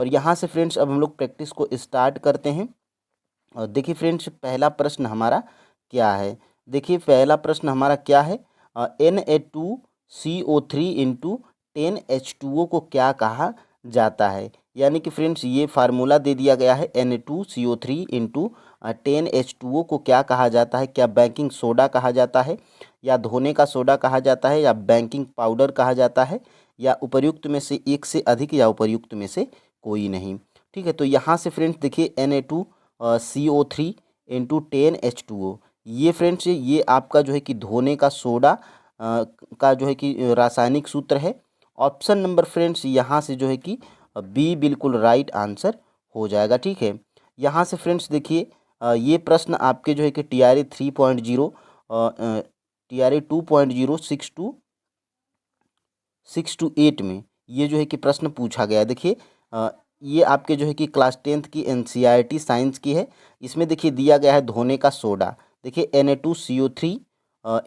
और यहाँ से फ्रेंड्स अब हम लोग प्रैक्टिस को स्टार्ट करते हैं। और देखिए फ्रेंड्स, पहला प्रश्न हमारा क्या है। देखिए पहला प्रश्न हमारा क्या है, Na2CO3 इंटू 10H2O को क्या कहा जाता है। यानी कि फ्रेंड्स ये फार्मूला दे दिया गया है, Na2CO3 इंटू 10H2O को क्या कहा जाता है। क्या बेकिंग सोडा कहा जाता है, या धोने का सोडा कहा जाता है, या बेकिंग पाउडर कहा जाता है, या उपर्युक्त में से एक से अधिक, या उपर्युक्त में से कोई नहीं। ठीक है, तो यहाँ से फ्रेंड्स देखिए Na2CO3 इंटू 10H2O, ये फ्रेंड्स ये आपका जो है कि धोने का सोडा का जो है कि रासायनिक सूत्र है। ऑप्शन नंबर फ्रेंड्स यहाँ से जो है कि बी बिल्कुल राइट आंसर हो जाएगा। ठीक है, यहाँ से फ्रेंड्स देखिए ये प्रश्न आपके जो है कि TRA 3.0 TRA 2.0 6 to 8 में ये जो है कि प्रश्न पूछा गया है। देखिए ये आपके जो है कि क्लास 10th की NCERT साइंस की है। इसमें देखिए दिया गया है धोने का सोडा। देखिए Na2CO3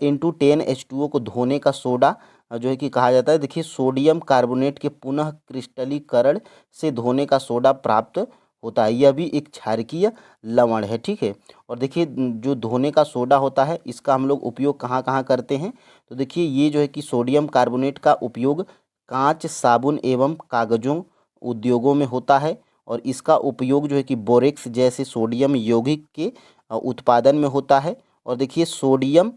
इंटू 10H2O को धोने का सोडा जो है कि कहा जाता है। देखिए सोडियम कार्बोनेट के पुनः क्रिस्टलीकरण से धोने का सोडा प्राप्त होता है। यह भी एक क्षारकीय लवण है। ठीक है, और देखिए जो धोने का सोडा होता है इसका हम लोग उपयोग कहाँ कहाँ करते हैं। तो देखिए ये जो है कि सोडियम कार्बोनेट का उपयोग कांच, साबुन एवं कागजों उद्योगों में होता है। और इसका उपयोग जो है कि बोरेक्स जैसे सोडियम यौगिक के उत्पादन में होता है। और देखिए सोडियम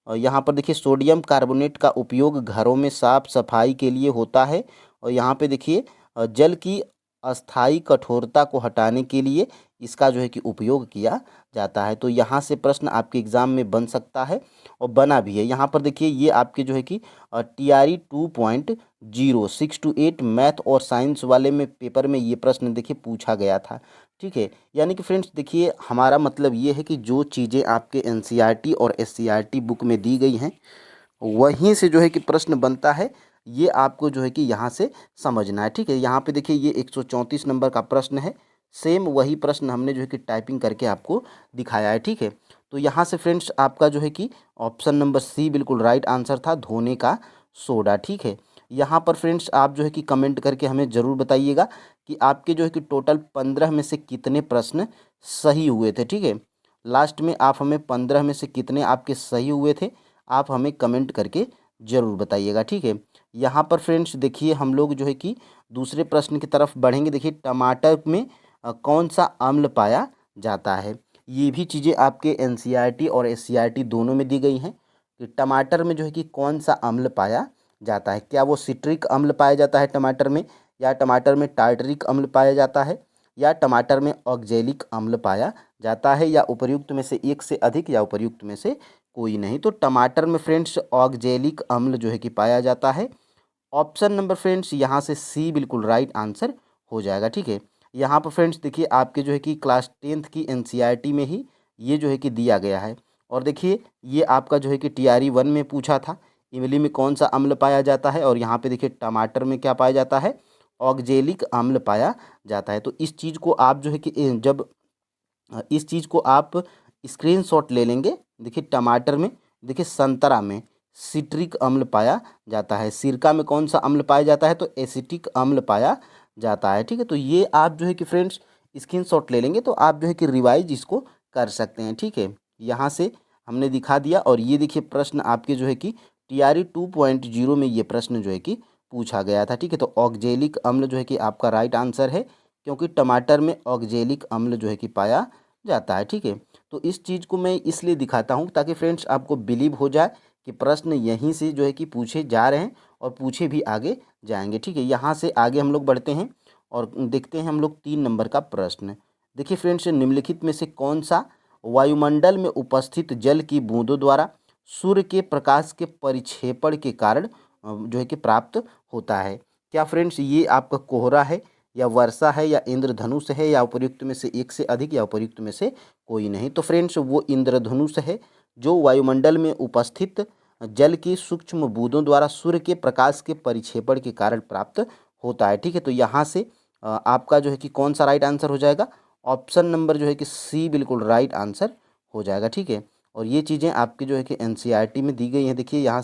यहाँ पर देखिए सोडियम कार्बोनेट का उपयोग घरों में साफ सफाई के लिए होता है। और यहाँ पे देखिए जल की अस्थायी कठोरता को हटाने के लिए इसका जो है कि उपयोग किया जाता है। तो यहाँ से प्रश्न आपके एग्जाम में बन सकता है और बना भी है। यहाँ पर देखिए ये आपके जो है कि TRE 2.0 6 to 8 मैथ और साइंस वाले में पेपर में ये प्रश्न देखिए पूछा गया था। ठीक है, यानी कि फ्रेंड्स देखिए हमारा मतलब ये है कि जो चीज़ें आपके NCERT और SCERT बुक में दी गई हैं वहीं से जो है कि प्रश्न बनता है, ये आपको जो है कि यहाँ से समझना है। ठीक है, यहाँ पे देखिए ये 134 नंबर का प्रश्न है। सेम वही प्रश्न हमने जो है कि टाइपिंग करके आपको दिखाया है। ठीक है, तो यहाँ से फ्रेंड्स आपका जो है कि ऑप्शन नंबर सी बिल्कुल राइट आंसर था, धोने का सोडा। ठीक है, यहाँ पर फ्रेंड्स आप जो है कि कमेंट करके हमें ज़रूर बताइएगा कि आपके जो है कि टोटल 15 में से कितने प्रश्न सही हुए थे। ठीक है, लास्ट में आप हमें 15 में से कितने आपके सही हुए थे आप हमें कमेंट करके ज़रूर बताइएगा। ठीक है, यहाँ पर फ्रेंड्स देखिए हम लोग जो है कि दूसरे प्रश्न की तरफ बढ़ेंगे। देखिए टमाटर में कौन सा अम्ल पाया जाता है। ये भी चीज़ें आपके NCERT और SCERT दोनों में दी गई हैं कि टमाटर में जो है कि कौन सा अम्ल पाया जाता है। क्या वो सिट्रिक अम्ल पाया जाता है टमाटर में, या टमाटर में टार्टरिक अम्ल पाया जाता है, या टमाटर में ऑक्जेलिक अम्ल पाया जाता है, या उपर्युक्त में से एक से अधिक, या उपर्युक्त में से कोई नहीं। तो टमाटर में फ्रेंड्स ऑक्जेलिक अम्ल जो है कि पाया जाता है। ऑप्शन नंबर फ्रेंड्स यहाँ से सी बिल्कुल राइट आंसर हो जाएगा। ठीक है, यहाँ पर फ्रेंड्स देखिए आपके जो है कि क्लास 10th की NCERT में ही ये जो है कि दिया गया है। और देखिए ये आपका जो है कि TRE 1 में पूछा था, इमली में कौन सा अम्ल पाया जाता है, और यहाँ पे देखिए टमाटर में क्या पाया जाता है, ऑक्जेलिक अम्ल पाया जाता है। तो इस चीज़ को आप जो है कि जब इस चीज़ को आप स्क्रीनशॉट ले लेंगे। देखिए टमाटर में, देखिए संतरा में सिट्रिक अम्ल पाया जाता है, सिरका में कौन सा अम्ल पाया जाता है, तो एसिटिक अम्ल पाया जाता है। ठीक है, तो ये आप जो है कि फ्रेंड्स स्क्रीनशॉट ले लेंगे तो आप जो है कि रिवाइज इसको कर सकते हैं। ठीक है, यहाँ से हमने दिखा दिया। और ये देखिए प्रश्न आपके जो है कि TRE 2.0 में ये प्रश्न जो है कि पूछा गया था। ठीक है, तो ऑक्जेलिक अम्ल जो है कि आपका राइट आंसर है, क्योंकि टमाटर में ऑक्जेलिक अम्ल जो है कि पाया जाता है। ठीक है, तो इस चीज़ को मैं इसलिए दिखाता हूँ ताकि फ्रेंड्स आपको बिलीव हो जाए कि प्रश्न यहीं से जो है कि पूछे जा रहे हैं और पूछे भी आगे जाएंगे। ठीक है, यहाँ से आगे हम लोग बढ़ते हैं और देखते हैं हम लोग 3 नंबर का प्रश्न। देखिए फ्रेंड्स, निम्नलिखित में से कौन सा वायुमंडल में उपस्थित जल की बूंदों द्वारा सूर्य के प्रकाश के परिक्षेपण के कारण जो है कि प्राप्त होता है। क्या फ्रेंड्स ये आपका कोहरा है, या वर्षा है, या इंद्रधनुष है, या उपर्युक्त में से एक से अधिक, या उपर्युक्त में से कोई नहीं। तो फ्रेंड्स वो इंद्रधनुष है, जो वायुमंडल में उपस्थित जल की सूक्ष्म बूंदों द्वारा सूर्य के प्रकाश के परिक्षेपण के कारण प्राप्त होता है। ठीक है, तो यहाँ से आपका जो है कि कौन सा राइट आंसर हो जाएगा, ऑप्शन नंबर जो है कि सी बिल्कुल राइट आंसर हो जाएगा। ठीक है, और ये चीज़ें आपकी जो है कि NCERT में दी गई हैं। देखिए यहाँ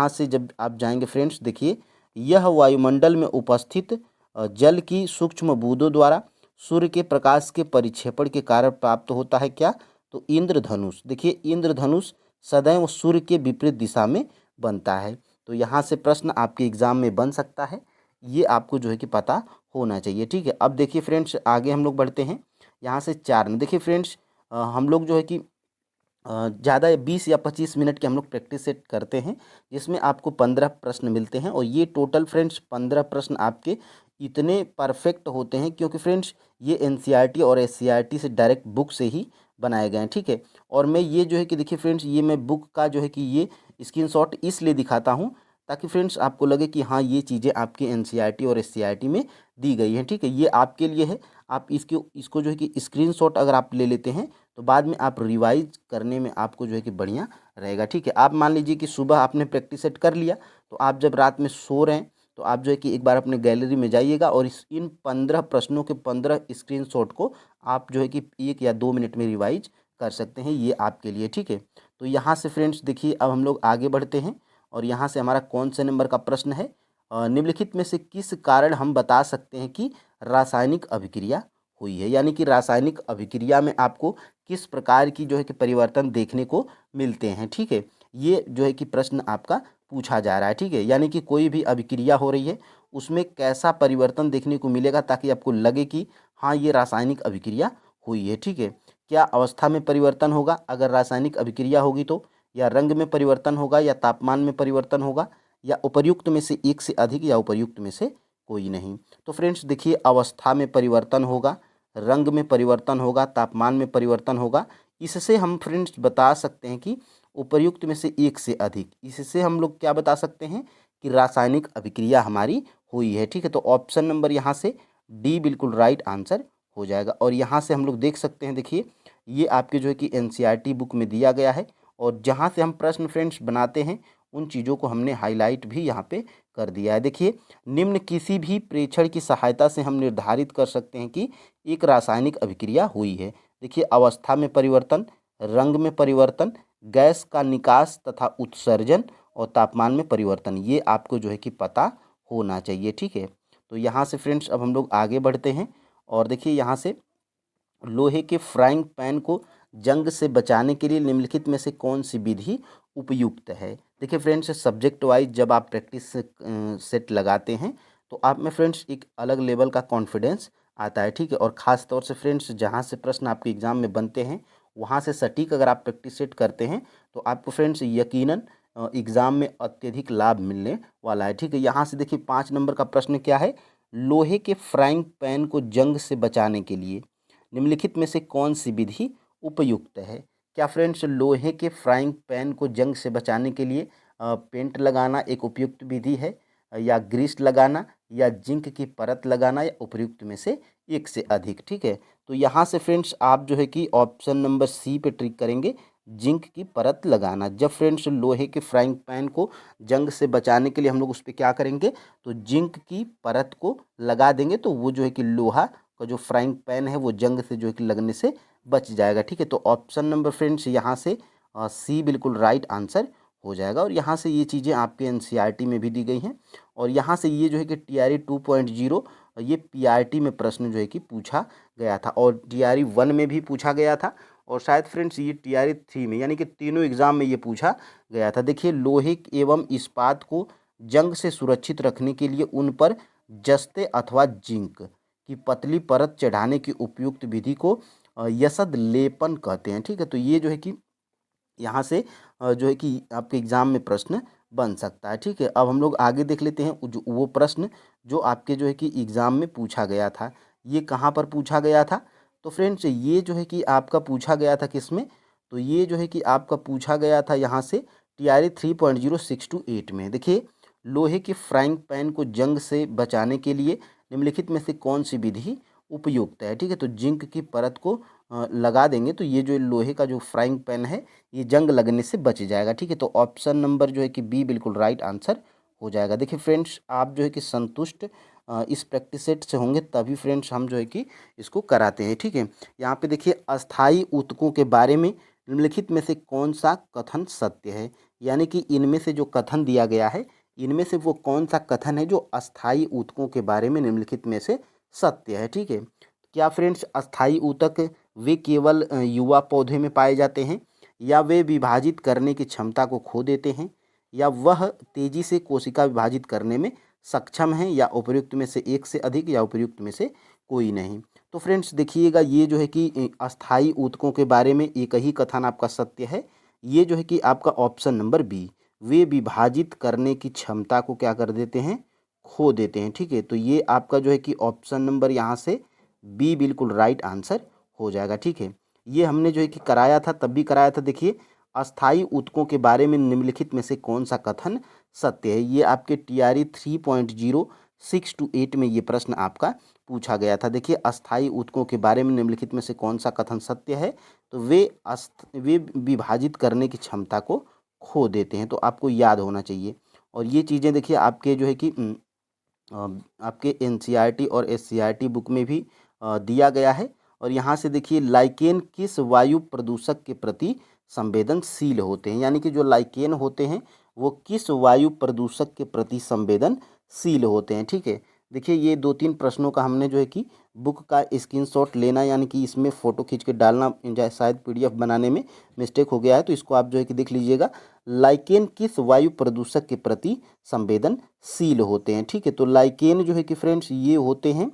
से जब आप जाएंगे फ्रेंड्स, देखिए यह वायुमंडल में उपस्थित जल की सूक्ष्म बूंदों द्वारा सूर्य के प्रकाश के परिक्षेपण के कारण प्राप्त होता है क्या? तो इंद्रधनुष। देखिए इंद्रधनुष सदैव सूर्य के विपरीत दिशा में बनता है। तो यहाँ से प्रश्न आपके एग्जाम में बन सकता है, ये आपको जो है कि पता होना चाहिए। ठीक है, अब देखिए फ्रेंड्स आगे हम लोग बढ़ते हैं। यहाँ से 4 में देखिए फ्रेंड्स हम लोग जो है कि ज़्यादा 20 या 25 मिनट की हम लोग प्रैक्टिस सेट करते हैं, जिसमें आपको 15 प्रश्न मिलते हैं। और ये टोटल फ्रेंड्स 15 प्रश्न आपके इतने परफेक्ट होते हैं क्योंकि फ्रेंड्स ये एनसीईआरटी और एससीईआरटी से डायरेक्ट बुक से ही बनाए गए हैं। ठीक है, और मैं ये जो है कि देखिए फ्रेंड्स ये मैं बुक का जो है कि ये स्क्रीनशॉट इसलिए दिखाता हूँ ताकि फ्रेंड्स आपको लगे कि हाँ ये चीज़ें आपके एनसीईआरटी और एससीईआरटी में दी गई हैं। ठीक है, ये आपके लिए है। आप इसको जो है कि स्क्रीनशॉट अगर आप ले लेते हैं तो बाद में आप रिवाइज करने में आपको जो है कि बढ़िया रहेगा। ठीक है, आप मान लीजिए कि सुबह आपने प्रैक्टिस सेट कर लिया, तो आप जब रात में सो रहे हैं तो आप जो है कि एक बार अपने गैलरी में जाइएगा और इन 15 प्रश्नों के 15 स्क्रीनशॉट को आप जो है कि 1 या 2 मिनट में रिवाइज कर सकते हैं, ये आपके लिए। ठीक है, तो यहाँ से फ्रेंड्स देखिए अब हम लोग आगे बढ़ते हैं और यहाँ से हमारा कौन से नंबर का प्रश्न है? निम्नलिखित में से किस कारण हम बता सकते हैं कि रासायनिक अभिक्रिया हुई है? यानी कि रासायनिक अभिक्रिया में आपको किस प्रकार की जो है कि परिवर्तन देखने को मिलते हैं। ठीक है, ये जो है कि प्रश्न आपका पूछा जा रहा है। ठीक है, यानी कि कोई भी अभिक्रिया हो रही है उसमें कैसा परिवर्तन देखने को मिलेगा ताकि आपको लगे कि हाँ ये रासायनिक अभिक्रिया हुई है। ठीक है, क्या अवस्था में परिवर्तन होगा अगर रासायनिक अभिक्रिया होगी तो, या रंग में परिवर्तन होगा, या तापमान में परिवर्तन होगा, या उपर्युक्त में से एक से अधिक, या उपर्युक्त में से कोई नहीं। तो फ्रेंड्स देखिए अवस्था में परिवर्तन होगा, रंग में परिवर्तन होगा, तापमान में परिवर्तन होगा। इससे हम फ्रेंड्स बता सकते हैं कि उपर्युक्त में से एक से अधिक, इससे हम लोग क्या बता सकते हैं कि रासायनिक अभिक्रिया हमारी हुई है। ठीक है, तो ऑप्शन नंबर यहाँ से डी बिल्कुल राइट आंसर हो जाएगा। और यहाँ से हम लोग देख सकते हैं, देखिए ये आपके जो है कि एनसीईआरटी बुक में दिया गया है और जहाँ से हम प्रश्न फ्रेंड्स बनाते हैं उन चीज़ों को हमने हाईलाइट भी यहाँ पे कर दिया है। देखिए निम्न किसी भी प्रेक्षण की सहायता से हम निर्धारित कर सकते हैं कि एक रासायनिक अभिक्रिया हुई है। देखिए अवस्था में परिवर्तन, रंग में परिवर्तन, गैस का निकास तथा उत्सर्जन और तापमान में परिवर्तन, ये आपको जो है कि पता होना चाहिए। ठीक है, तो यहाँ से फ्रेंड्स अब हम लोग आगे बढ़ते हैं और देखिए यहाँ से लोहे के फ्राइंग पैन को जंग से बचाने के लिए निम्नलिखित में से कौन सी विधि उपयुक्त है? देखिए फ्रेंड्स सब्जेक्ट वाइज जब आप प्रैक्टिस सेट लगाते हैं तो आप में फ्रेंड्स एक अलग लेवल का कॉन्फिडेंस आता है। ठीक है, और ख़ास तौर से फ्रेंड्स जहाँ से प्रश्न आपके एग्ज़ाम में बनते हैं वहाँ से सटीक अगर आप प्रैक्टिस सेट करते हैं तो आपको फ्रेंड्स यकीनन एग्ज़ाम में अत्यधिक लाभ मिलने वाला है। ठीक है, यहाँ से देखिए 5 नंबर का प्रश्न क्या है? लोहे के फ्राइंग पैन को जंग से बचाने के लिए निम्नलिखित में से कौन सी विधि उपयुक्त है? क्या फ्रेंड्स लोहे के फ्राइंग पैन को जंग से बचाने के लिए पेंट लगाना एक उपयुक्त विधि है, या ग्रीस लगाना, या जिंक की परत लगाना, या उपयुक्त में से एक से अधिक? ठीक है, तो यहाँ से फ्रेंड्स आप जो है कि ऑप्शन नंबर सी पे ट्रिक करेंगे, जिंक की परत लगाना। जब फ्रेंड्स लोहे के फ्राइंग पैन को जंग से बचाने के लिए हम लोग उस पर क्या करेंगे तो जिंक की परत को लगा देंगे, तो वो जो है कि लोहा का जो फ्राइंग पैन है वो जंग से जो है कि लगने से बच जाएगा। ठीक है, तो ऑप्शन नंबर फ्रेंड्स यहाँ से सी बिल्कुल राइट आंसर हो जाएगा। और यहाँ से ये चीज़ें आपके एनसीईआरटी में भी दी गई हैं और यहाँ से ये जो है कि टीआरई 2.0 ये पीआरटी में प्रश्न जो है कि पूछा गया था और टीआरई 1 में भी पूछा गया था और शायद फ्रेंड्स ये टीआरई 3 में, यानी कि तीनों एग्जाम में ये पूछा गया था। देखिए लोहे एवं इस्पात को जंग से सुरक्षित रखने के लिए उन पर जस्ते अथवा जिंक की पतली परत चढ़ाने की उपयुक्त विधि को यसद लेपन कहते हैं। ठीक है, तो ये जो है कि यहाँ से जो है कि आपके एग्ज़ाम में प्रश्न बन सकता है। ठीक है, अब हम लोग आगे देख लेते हैं जो वो प्रश्न जो आपके जो है कि एग्ज़ाम में पूछा गया था। ये कहाँ पर पूछा गया था? तो फ्रेंड्स ये जो है कि आपका पूछा गया था किस में? तो ये जो है कि आपका पूछा गया था यहाँ से टीआरई 3.0 6 to 8 में। देखिए लोहे के फ्राइंग पैन को जंग से बचाने के लिए निम्नलिखित में से कौन सी विधि उपयुक्त है? ठीक है, तो जिंक की परत को लगा देंगे तो ये जो लोहे का जो फ्राइंग पैन है ये जंग लगने से बच जाएगा। ठीक है, तो ऑप्शन नंबर जो है कि बी बिल्कुल राइट आंसर हो जाएगा। देखिए फ्रेंड्स आप जो है कि संतुष्ट इस प्रैक्टिस सेट से होंगे तभी फ्रेंड्स हम जो है कि इसको कराते हैं। ठीक है, यहाँ पे देखिए अस्थाई ऊतकों के बारे में निम्नलिखित में से कौन सा कथन सत्य है? यानी कि इनमें से जो कथन दिया गया है इनमें से वो कौन सा कथन है जो अस्थायी ऊतकों के बारे में निम्नलिखित में से सत्य है। ठीक है, क्या फ्रेंड्स अस्थायी ऊतक वे केवल युवा पौधे में पाए जाते हैं, या वे विभाजित करने की क्षमता को खो देते हैं, या वह तेजी से कोशिका विभाजित करने में सक्षम है, या उपयुक्त में से एक से अधिक, या उपयुक्त में से कोई नहीं। तो फ्रेंड्स देखिएगा, ये जो है कि अस्थायी ऊतकों के बारे में एक ही कथन आपका सत्य है। ये जो है कि आपका ऑप्शन नंबर बी, वे विभाजित करने की क्षमता को क्या कर देते हैं, खो देते हैं। ठीक है, तो ये आपका जो है कि ऑप्शन नंबर यहाँ से बी बिल्कुल राइट आंसर हो जाएगा। ठीक है, ये हमने जो है कि कराया था, तब भी कराया था। देखिए, अस्थायी ऊतकों के बारे में निम्नलिखित में से कौन सा कथन सत्य है, ये आपके TRE 3.06 to 8 में ये प्रश्न आपका पूछा गया था। देखिए, अस्थायी ऊतकों के बारे में निम्नलिखित में से कौन सा कथन सत्य है, तो वे विभाजित करने की क्षमता को खो देते हैं। तो आपको याद होना चाहिए। और ये चीज़ें देखिए आपके जो है कि आपके NCERT और SCERT बुक में भी दिया गया है। और यहाँ से देखिए, लाइकेन किस वायु प्रदूषक के प्रति संवेदनशील होते हैं, यानी कि जो लाइकेन होते हैं वो किस वायु प्रदूषक के प्रति संवेदनशील होते हैं। ठीक है, देखिए ये 2-3 प्रश्नों का हमने जो है कि बुक का स्क्रीनशॉट लेना, यानी कि इसमें फ़ोटो खींच के डालना, शायद PDF बनाने में मिस्टेक हो गया है, तो इसको आप जो है कि देख लीजिएगा। लाइकेन किस वायु प्रदूषक के प्रति संवेदनशील होते हैं। ठीक है, तो लाइकेन जो है कि फ्रेंड्स ये होते हैं,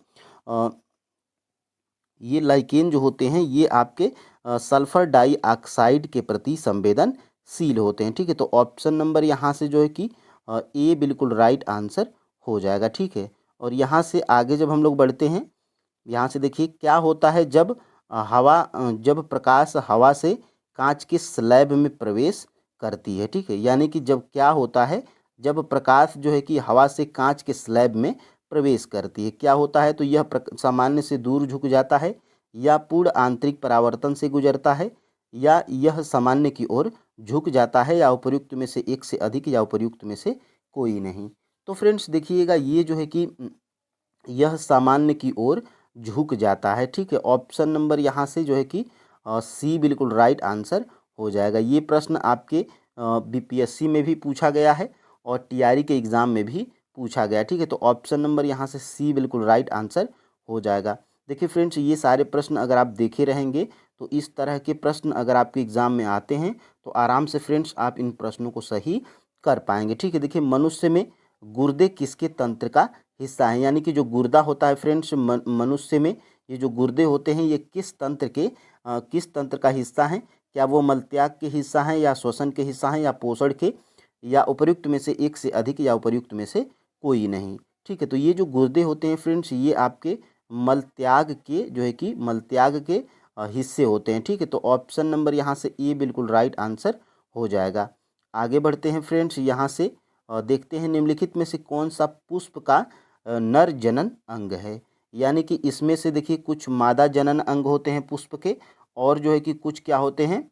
ये लाइकेन जो होते हैं ये आपके सल्फर डाइऑक्साइड के प्रति संवेदनशील होते हैं। ठीक है, तो ऑप्शन नंबर यहाँ से जो है कि ए बिल्कुल राइट आंसर हो जाएगा। ठीक है, और यहाँ से आगे जब हम लोग बढ़ते हैं, यहाँ से देखिए क्या होता है जब जब प्रकाश हवा से कांच के स्लैब में प्रवेश करती है। ठीक है, यानी कि जब क्या होता है, जब प्रकाश जो है कि हवा से कांच के स्लैब में प्रवेश करती है, क्या होता है, तो यह सामान्य से दूर झुक जाता है, या पूर्ण आंतरिक परावर्तन से गुजरता है, या यह सामान्य की ओर झुक जाता है, या उपयुक्त में से एक से अधिक, या उपयुक्त में से कोई नहीं। तो फ्रेंड्स देखिएगा, ये जो है कि यह सामान्य की ओर झुक जाता है। ठीक है, ऑप्शन नंबर यहाँ से जो है कि सी बिल्कुल राइट आंसर हो जाएगा। ये प्रश्न आपके BPSC में भी पूछा गया है और TRE के एग्ज़ाम में भी पूछा गया। ठीक है, तो ऑप्शन नंबर यहाँ से सी बिल्कुल राइट आंसर हो जाएगा। देखिए फ्रेंड्स, ये सारे प्रश्न अगर आप देखे रहेंगे तो इस तरह के प्रश्न अगर आपके एग्ज़ाम में आते हैं तो आराम से फ्रेंड्स आप इन प्रश्नों को सही कर पाएंगे। ठीक है, देखिए मनुष्य में गुर्दे किसके तंत्र का हिस्सा है, यानी कि जो गुर्दा होता है फ्रेंड्स मनुष्य में, ये जो गुर्दे होते हैं ये किस तंत्र का हिस्सा हैं, क्या वो मलत्याग के हिस्सा हैं, या श्वसन के हिस्सा हैं, या पोषण के, या उपर्युक्त में से एक से अधिक, या उपर्युक्त में से कोई नहीं। ठीक है, तो ये जो गुर्दे होते हैं फ्रेंड्स ये आपके मलत्याग के जो है कि मलत्याग के हिस्से होते हैं। ठीक है, तो ऑप्शन नंबर यहाँ से ए बिल्कुल राइट आंसर हो जाएगा। आगे बढ़ते हैं फ्रेंड्स, यहाँ से देखते हैं निम्नलिखित में से कौन सा पुष्प का नर जनन अंग है, यानी कि इसमें से देखिए कुछ मादा जनन अंग होते हैं पुष्प के, और जो है कि कुछ क्या होते हैं,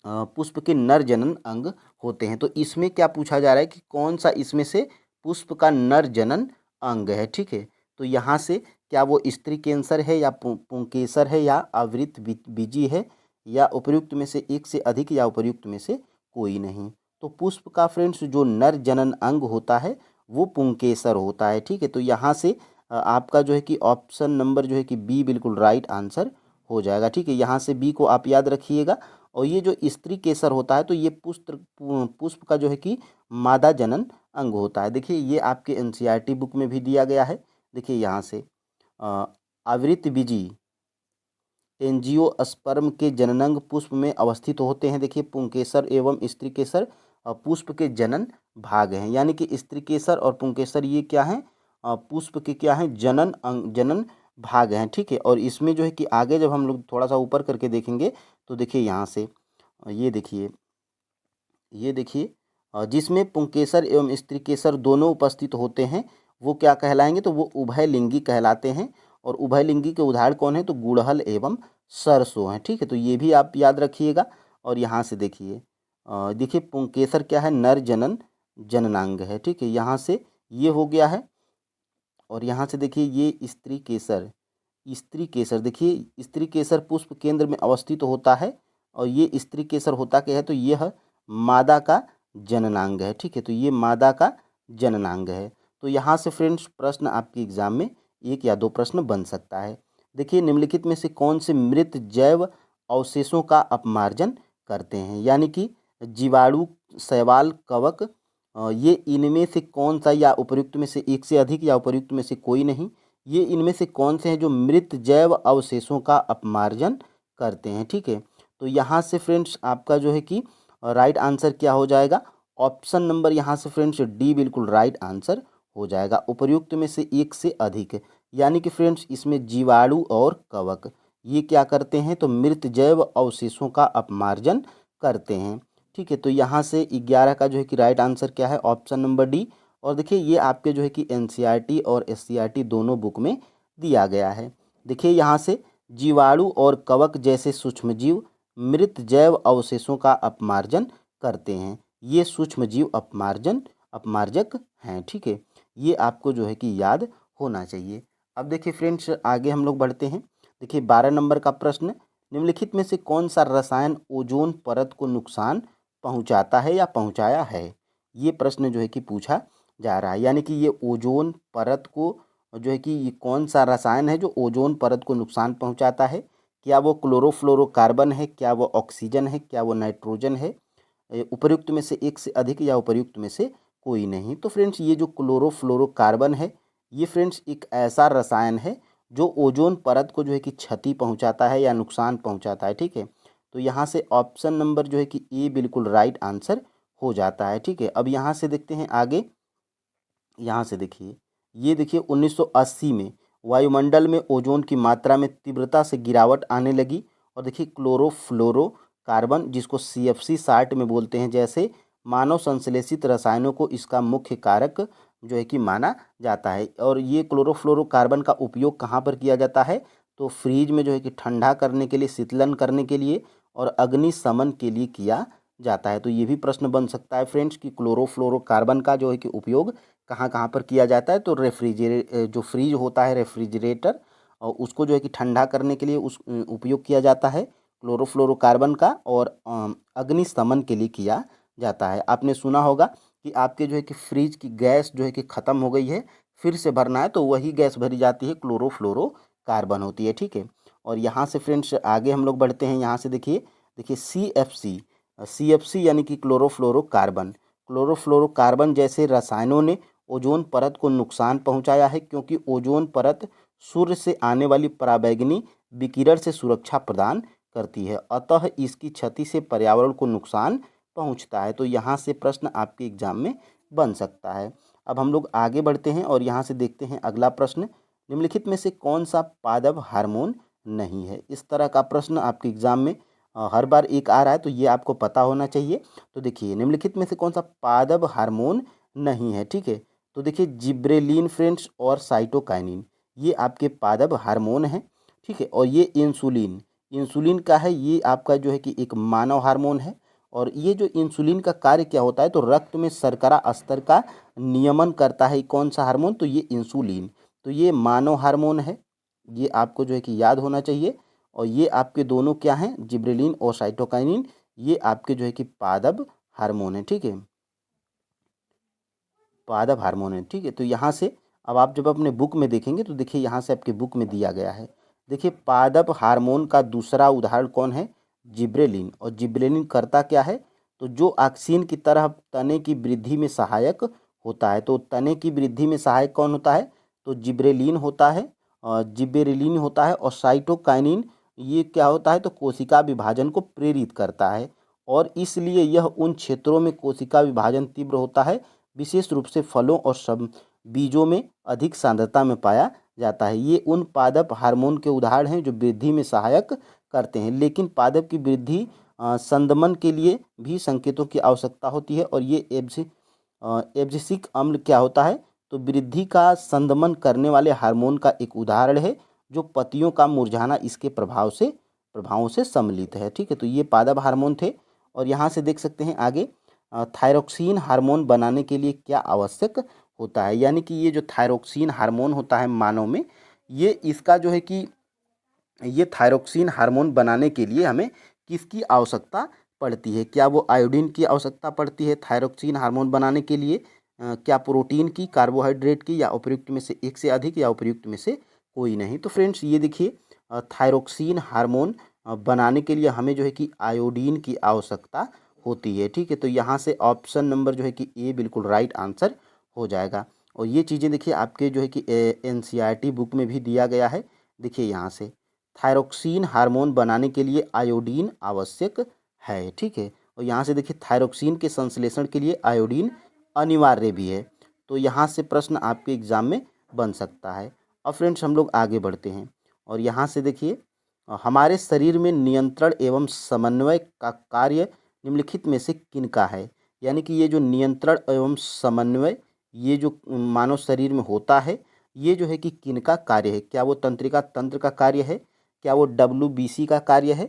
पुष्प के नर जनन अंग होते हैं। तो इसमें क्या पूछा जा रहा है कि कौन सा इसमें से पुष्प का नर जनन अंग है। ठीक है, तो यहाँ से क्या वो स्त्री कैंसर है, या पुंकेसर है, या आवृत बीजी है, या उपर्युक्त में से एक से अधिक, या उपर्युक्त में से कोई नहीं। तो पुष्प का फ्रेंड्स जो नर जनन अंग होता है वो पुंकेसर होता है। ठीक है, तो यहाँ से आपका जो है कि ऑप्शन नंबर जो है कि बी बिल्कुल राइट आंसर हो जाएगा। ठीक है, यहाँ से बी को आप याद रखिएगा। और ये जो स्त्री केसर होता है तो ये पुष्प का जो है कि मादा जनन अंग होता है। देखिए ये आपके NCERT बुक में भी दिया गया है। देखिए यहाँ से आवृत बीजी एंजियोस्पर्म के जननांग पुष्प में अवस्थित होते हैं। देखिए पुंकेसर एवं स्त्री केसर पुष्प के जनन भाग हैं, यानी कि स्त्री केसर और पुंकेसर ये क्या हैं, पुष्प के क्या हैं, जनन भाग हैं। ठीक है, और इसमें जो है कि आगे जब हम लोग थोड़ा सा ऊपर करके देखेंगे तो देखिए यहाँ से ये देखिए जिसमें पुंकेसर एवं स्त्री केसर दोनों उपस्थित होते हैं वो क्या कहलाएंगे, तो वो उभयलिंगी कहलाते हैं। और उभयलिंगी के उदाहरण कौन है, तो गुड़हल एवं सरसों हैं। ठीक है, तो ये भी आप याद रखिएगा। और यहाँ से देखिए पुंकेसर क्या है, नर जननांग है। ठीक है, यहाँ से ये हो गया है। और यहाँ से देखिए ये स्त्री केसर देखिए स्त्री केसर पुष्प केंद्र में अवस्थित होता है। और ये स्त्री केसर होता क्या है, तो यह मादा का जननांग है। ठीक है, तो ये मादा का जननांग है। तो यहाँ से फ्रेंड्स प्रश्न आपके एग्जाम में 1 या 2 प्रश्न बन सकता है। देखिए, निम्नलिखित में से कौन से मृत जैव अवशेषों का अपमार्जन करते हैं, यानी कि जीवाणु, शैवाल, कवक, ये इनमें से कौन सा या उपर्युक्त में से एक से अधिक या उपर्युक्त में से कोई नहीं, ये इनमें से कौन से हैं जो मृत जैव अवशेषों का अपमार्जन करते हैं। ठीक है, तो यहाँ से फ्रेंड्स आपका जो है कि राइट आंसर क्या हो जाएगा, ऑप्शन नंबर यहाँ से फ्रेंड्स डी बिल्कुल राइट आंसर हो जाएगा, उपर्युक्त में से एक से अधिक। यानी कि फ्रेंड्स इसमें जीवाणु और कवक ये क्या करते हैं, तो मृत जैव अवशेषों का अपमार्जन करते हैं। ठीक है, तो यहाँ से 11 का जो है कि राइट आंसर क्या है, ऑप्शन नंबर डी। और देखिए ये आपके जो है कि एनसीईआरटी और एससीईआरटी दोनों बुक में दिया गया है। देखिए यहाँ से जीवाणु और कवक जैसे सूक्ष्मजीव मृत जैव अवशेषों का अपमार्जन करते हैं। ये सूक्ष्मजीव अपमार्जक हैं। ठीक है, ये आपको जो है कि याद होना चाहिए। अब देखिए फ्रेंड्स आगे हम लोग बढ़ते हैं। देखिए 12 नंबर का प्रश्न, निम्नलिखित में से कौन सा रसायन ओजोन परत को नुकसान पहुंचाता है या पहुंचाया है। ये प्रश्न जो है कि पूछा जा रहा है, यानी कि ये ओजोन परत को जो है कि ये कौन सा रसायन है जो ओजोन परत को नुकसान पहुंचाता है। क्या वो क्लोरोफ्लोरोकार्बन है, क्या वो ऑक्सीजन है, क्या वो नाइट्रोजन है, उपर्युक्त में से एक से अधिक या उपर्युक्त में से कोई नहीं। तो फ्रेंड्स ये जो क्लोरोफ्लोरोकार्बन है, ये फ्रेंड्स एक ऐसा रसायन है जो ओजोन परत को जो है कि क्षति पहुंचाता है या नुकसान पहुंचाता है। ठीक है, तो यहाँ से ऑप्शन नंबर जो है कि ए बिल्कुल राइट आंसर हो जाता है। ठीक है, अब यहाँ से देखते हैं आगे। यहाँ से देखिए, ये देखिए 1980 में वायुमंडल में ओजोन की मात्रा में तीव्रता से गिरावट आने लगी। और देखिए क्लोरोफ्लोरोकार्बन जिसको CFC 60 में बोलते हैं, जैसे मानव संश्लेषित रसायनों को इसका मुख्य कारक जो है कि माना जाता है। और ये क्लोरोफ्लोरोकार्बन का उपयोग कहाँ पर किया जाता है, तो फ्रीज में जो है कि ठंडा करने के लिए, शीतलन करने के लिए और अग्निशमन के लिए किया जाता है। तो ये भी प्रश्न बन सकता है फ्रेंड्स कि क्लोरोफ्लोरोकार्बन का जो है कि उपयोग कहाँ कहाँ पर किया जाता है। तो जो फ्रीज होता है रेफ्रिजरेटर, और उसको जो है कि ठंडा करने के लिए उस उपयोग किया जाता है क्लोरोफ्लोरोकार्बन का, और अग्निशमन के लिए किया जाता है। आपने सुना होगा कि आपके जो है कि फ्रिज की गैस जो है कि ख़त्म हो गई है, फिर से भरना है तो वही गैस भरी जाती है, क्लोरोफ्लोरोकार्बन होती है। ठीक है, और यहाँ से फ्रेंड्स आगे हम लोग बढ़ते हैं। यहाँ से देखिए CFC यानी कि क्लोरोफ्लोरोकार्बन जैसे रसायनों ने ओजोन परत को नुकसान पहुंचाया है, क्योंकि ओजोन परत सूर्य से आने वाली पराबैंगनी विकिरण से सुरक्षा प्रदान करती है, अतः इसकी क्षति से पर्यावरण को नुकसान पहुंचता है। तो यहाँ से प्रश्न आपके एग्जाम में बन सकता है। अब हम लोग आगे बढ़ते हैं और यहाँ से देखते हैं अगला प्रश्न, निम्नलिखित में से कौन सा पादप हार्मोन नहीं है। इस तरह का प्रश्न आपके एग्जाम में हर बार एक आ रहा है, तो ये आपको पता होना चाहिए। तो देखिए निम्नलिखित में से कौन सा पादप हार्मोन नहीं है। ठीक है, तो देखिए जिब्रेलिन फ्रेंड्स और साइटोकाइनिन ये आपके पादप हार्मोन हैं। ठीक है, और ये इंसुलिन का है, ये आपका जो है कि एक मानव हार्मोन है। और ये जो इंसुलिन का कार्य क्या होता है, तो रक्त में शर्करा स्तर का नियमन करता है। कौन सा हार्मोन, तो ये इंसुलिन, तो ये मानव हार्मोन है। ये आपको जो है कि याद होना चाहिए। और ये आपके दोनों क्या हैं, जिब्रेलिन और साइटोकाइनिन, ये आपके जो है कि पादप हार्मोन है। ठीक है, पादप हार्मोन है। ठीक है, तो यहाँ से अब आप जब अपने बुक में देखेंगे तो देखिए यहाँ से आपके बुक में दिया गया है। देखिए पादप हार्मोन का दूसरा उदाहरण कौन है, जिब्रेलिन। और जिब्रेलिन करता क्या है, तो जो ऑक्सिन की तरह तने की वृद्धि में सहायक होता है। तो तने की वृद्धि में सहायक कौन होता है, तो जिब्रेलिन होता है, जिब्रेलिन होता है। और साइटोकाइनिन ये क्या होता है, तो कोशिका विभाजन को प्रेरित करता है। और इसलिए यह उन क्षेत्रों में कोशिका विभाजन तीव्र होता है, विशेष रूप से फलों और सब बीजों में अधिक सांद्रता में पाया जाता है। ये उन पादप हार्मोन के उदाहरण हैं जो वृद्धि में सहायक करते हैं। लेकिन पादप की वृद्धि संदमन के लिए भी संकेतों की आवश्यकता होती है। और ये एब्सिसिक अम्ल क्या होता है, तो वृद्धि का संदमन करने वाले हार्मोन का एक उदाहरण है, जो पत्तियों का मुरझाना इसके प्रभावों से सम्मिलित है। ठीक है, तो ये पादप हार्मोन थे। और यहाँ से देख सकते हैं आगे, थायरोक्सिन हार्मोन बनाने के लिए क्या आवश्यक होता है, यानी कि ये जो थायरोक्सिन हार्मोन होता है मानव में, ये इसका जो है कि ये थायरोक्सिन हार्मोन बनाने के लिए हमें किसकी आवश्यकता पड़ती है? क्या वो आयोडीन की आवश्यकता पड़ती है थायरोक्सिन हार्मोन बनाने के लिए? क्या प्रोटीन की, कार्बोहाइड्रेट की, या उपर्युक्त में से एक से अधिक, या उपर्युक्त में से कोई नहीं? तो फ्रेंड्स ये देखिए थायरोक्सिन हार्मोन बनाने के लिए हमें जो है कि आयोडीन की आवश्यकता होती है। ठीक है, तो यहाँ से ऑप्शन नंबर जो है कि ए बिल्कुल राइट आंसर हो जाएगा। और ये चीज़ें देखिए आपके जो है कि एनसीईआरटी बुक में भी दिया गया है। देखिए यहाँ से थायरोक्सिन हार्मोन बनाने के लिए आयोडीन आवश्यक है। ठीक है, और यहाँ से देखिए थायरोक्सिन के संश्लेषण के लिए आयोडीन अनिवार्य भी है। तो यहाँ से प्रश्न आपके एग्जाम में बन सकता है। अब फ्रेंड्स हम लोग आगे बढ़ते हैं और यहाँ से देखिए हमारे शरीर में नियंत्रण एवं समन्वय का कार्य निम्नलिखित में से किनका है? यानी कि ये जो नियंत्रण एवं समन्वय ये जो मानव शरीर में होता है, ये जो है कि किनका कार्य है? क्या वो तंत्रिका तंत्र का कार्य है? क्या वो WBC का कार्य है?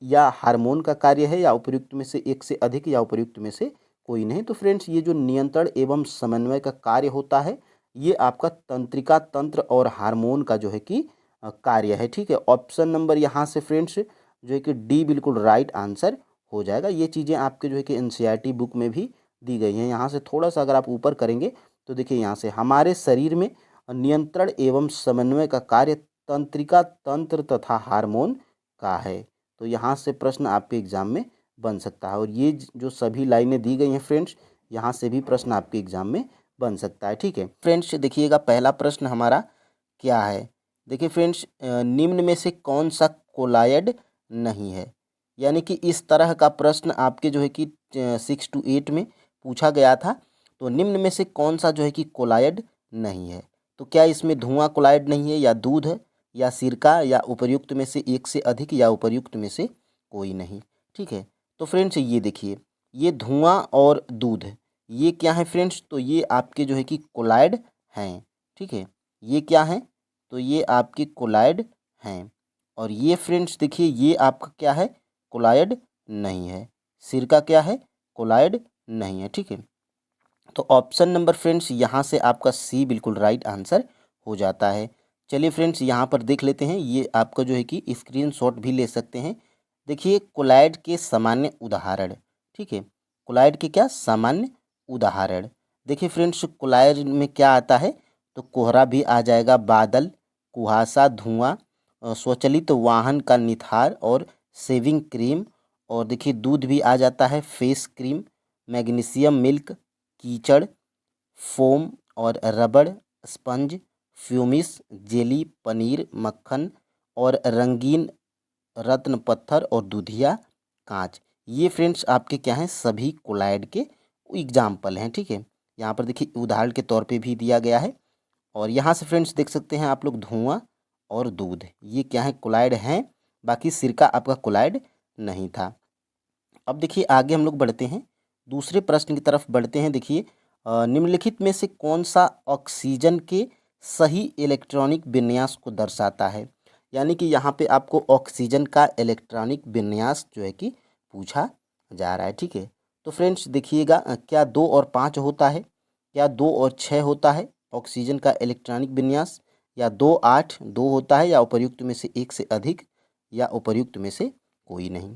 या हार्मोन का कार्य है, या उपर्युक्त में से एक से अधिक, या उपर्युक्त में से कोई नहीं? तो फ्रेंड्स ये जो नियंत्रण एवं समन्वय का कार्य होता है, ये आपका तंत्रिका तंत्र और हार्मोन का जो है कि कार्य है। ठीक है, ऑप्शन नंबर यहाँ से फ्रेंड्स जो है कि डी बिल्कुल राइट आंसर हो जाएगा। ये चीज़ें आपके जो है कि एनसीईआरटी बुक में भी दी गई हैं। यहाँ से थोड़ा सा अगर आप ऊपर करेंगे तो देखिए यहाँ से हमारे शरीर में नियंत्रण एवं समन्वय का कार्य तंत्रिका तंत्र तथा हार्मोन का है। तो यहाँ से प्रश्न आपके एग्जाम में बन सकता है। और ये जो सभी लाइनें दी गई हैं फ्रेंड्स, यहाँ से भी प्रश्न आपके एग्जाम में बन सकता है। ठीक है फ्रेंड्स, देखिएगा पहला प्रश्न हमारा क्या है। देखिए फ्रेंड्स, निम्न में से कौन सा कोलायड नहीं है? यानी कि इस तरह का प्रश्न आपके जो है कि 6 to 8 में पूछा गया था। तो निम्न में से कौन सा जो है कि कोलायड नहीं है? तो क्या इसमें धुआं कोलायड नहीं है, या दूध है, या सिरका, या उपर्युक्त में से एक से अधिक, या उपर्युक्त में से कोई नहीं? ठीक है, तो फ्रेंड्स ये देखिए ये धुआं और दूध ये क्या है फ्रेंड्स? तो ये आपके जो है कि कोलायड हैं। ठीक है, ये क्या है? तो ये आपके कोलायड हैं। और ये फ्रेंड्स देखिए ये आपका क्या है? कोलायड नहीं है। सिरका क्या है? कोलायड नहीं है। ठीक है, तो ऑप्शन नंबर फ्रेंड्स यहाँ से आपका सी बिल्कुल राइट आंसर हो जाता है। चलिए फ्रेंड्स यहाँ पर देख लेते हैं, ये आपका जो है कि स्क्रीनशॉट भी ले सकते हैं। देखिए कोलायड के सामान्य उदाहरण। ठीक है, कोलायड के क्या सामान्य उदाहरण? देखिए फ्रेंड्स कोलायड में क्या आता है? तो कोहरा भी आ जाएगा, बादल, कुहासा, धुआं, स्वचालित वाहन का निथार, और शेविंग क्रीम। और देखिए दूध भी आ जाता है, फेस क्रीम, मैग्नीशियम मिल्क, कीचड़, फोम और रबड़, स्पंज, फ्यूमिस, जेली, पनीर, मक्खन, और रंगीन रत्न पत्थर, और दूधिया कांच। ये फ्रेंड्स आपके क्या हैं? सभी कोलायड के एग्जाम्पल हैं। ठीक है, यहाँ पर देखिए उदाहरण के तौर पे भी दिया गया है। और यहाँ से फ्रेंड्स देख सकते हैं आप लोग धुआं और दूध ये क्या है? कोलायड हैं। बाकी सिरका आपका कोलायड नहीं था। अब देखिए आगे हम लोग बढ़ते हैं, दूसरे प्रश्न की तरफ बढ़ते हैं। देखिए निम्नलिखित में से कौन सा ऑक्सीजन के सही इलेक्ट्रॉनिक विन्यास को दर्शाता है? यानी कि यहाँ पे आपको ऑक्सीजन का इलेक्ट्रॉनिक विन्यास जो है कि पूछा जा रहा है। ठीक है, तो फ्रेंड्स देखिएगा क्या 2 और 5 होता है, क्या 2 और 6 होता है ऑक्सीजन का इलेक्ट्रॉनिक विन्यास, या 2 8 2 होता है, या उपर्युक्त में से एक से अधिक, या उपर्युक्त में से कोई नहीं?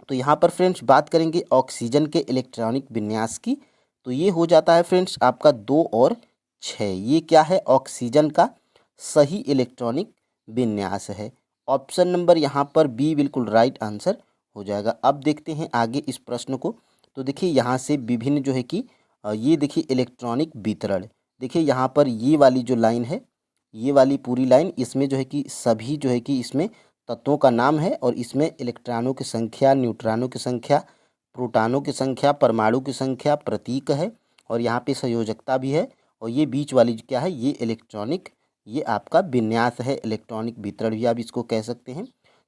तो यहाँ पर फ्रेंड्स बात करेंगे ऑक्सीजन के इलेक्ट्रॉनिक विन्यास की। तो ये हो जाता है फ्रेंड्स आपका 2 और 6। ये क्या है? ऑक्सीजन का सही इलेक्ट्रॉनिक विन्यास है। ऑप्शन नंबर यहाँ पर बी बिल्कुल राइट आंसर हो जाएगा। अब देखते हैं आगे इस प्रश्न को। तो देखिए यहाँ से विभिन्न जो है कि ये देखिए इलेक्ट्रॉनिक वितरण। देखिए यहाँ पर ये वाली जो लाइन है, ये वाली पूरी लाइन, इसमें जो है कि सभी जो है कि इसमें तत्वों का नाम है, और इसमें इलेक्ट्रॉनों की संख्या, न्यूट्रॉनों की संख्या, प्रोटॉनों की संख्या, परमाणु की संख्या, प्रतीक है, और यहाँ पे संयोजकता भी है। और ये बीच वाली क्या है? ये इलेक्ट्रॉनिक, ये आपका विन्यास है, इलेक्ट्रॉनिक वितरण भी आप इसको कह सकते हैं।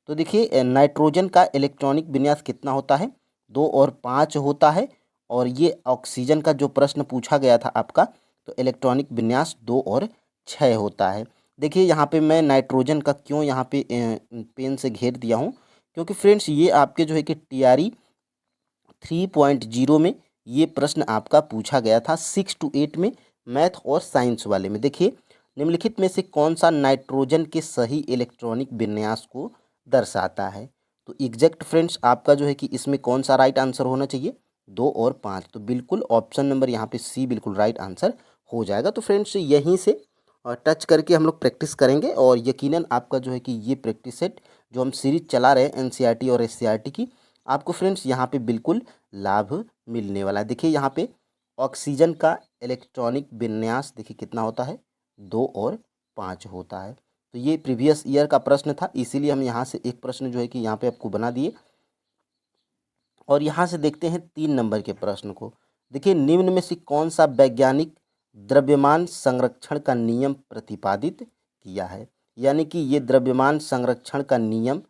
तो देखिए नाइट्रोजन का इलेक्ट्रॉनिक विन्यास कितना होता है? 2 और 5 होता है। और ये ऑक्सीजन का जो प्रश्न पूछा गया था आपका, तो इलेक्ट्रॉनिक विन्यास 2 और 6 होता है। देखिए यहाँ पे मैं नाइट्रोजन का क्यों यहाँ पे पेन से घेर दिया हूँ, क्योंकि फ्रेंड्स ये आपके जो है कि TRE 3.0 में ये प्रश्न आपका पूछा गया था 6 to 8 में, मैथ और साइंस वाले में। देखिए निम्नलिखित में से कौन सा नाइट्रोजन के सही इलेक्ट्रॉनिक विन्यास को दर्शाता है? तो एग्जैक्ट फ्रेंड्स आपका जो है कि इसमें कौन सा राइट आंसर होना चाहिए, 2 और 5। तो बिल्कुल ऑप्शन नंबर यहाँ पे सी बिल्कुल राइट आंसर हो जाएगा। तो फ्रेंड्स यहीं से टच करके हम लोग प्रैक्टिस करेंगे और यकीनन आपका जो है कि ये प्रैक्टिस सेट जो हम सीरीज चला रहे हैं एनसीईआरटी और एससीईआरटी की, आपको फ्रेंड्स यहाँ पे बिल्कुल लाभ मिलने वाला है। देखिए यहाँ पे ऑक्सीजन का इलेक्ट्रॉनिक विन्यास देखिए कितना होता है, 2 और 5 होता है। तो ये प्रीवियस ईयर का प्रश्न था, इसीलिए हम यहाँ से एक प्रश्न जो है कि यहाँ पे आपको बना दिए। और यहाँ से देखते हैं 3 नंबर के प्रश्न को। देखिए निम्न में से कौन सा वैज्ञानिक द्रव्यमान संरक्षण का नियम प्रतिपादित किया है, यानी कि ये द्रव्यमान संरक्षण का नियम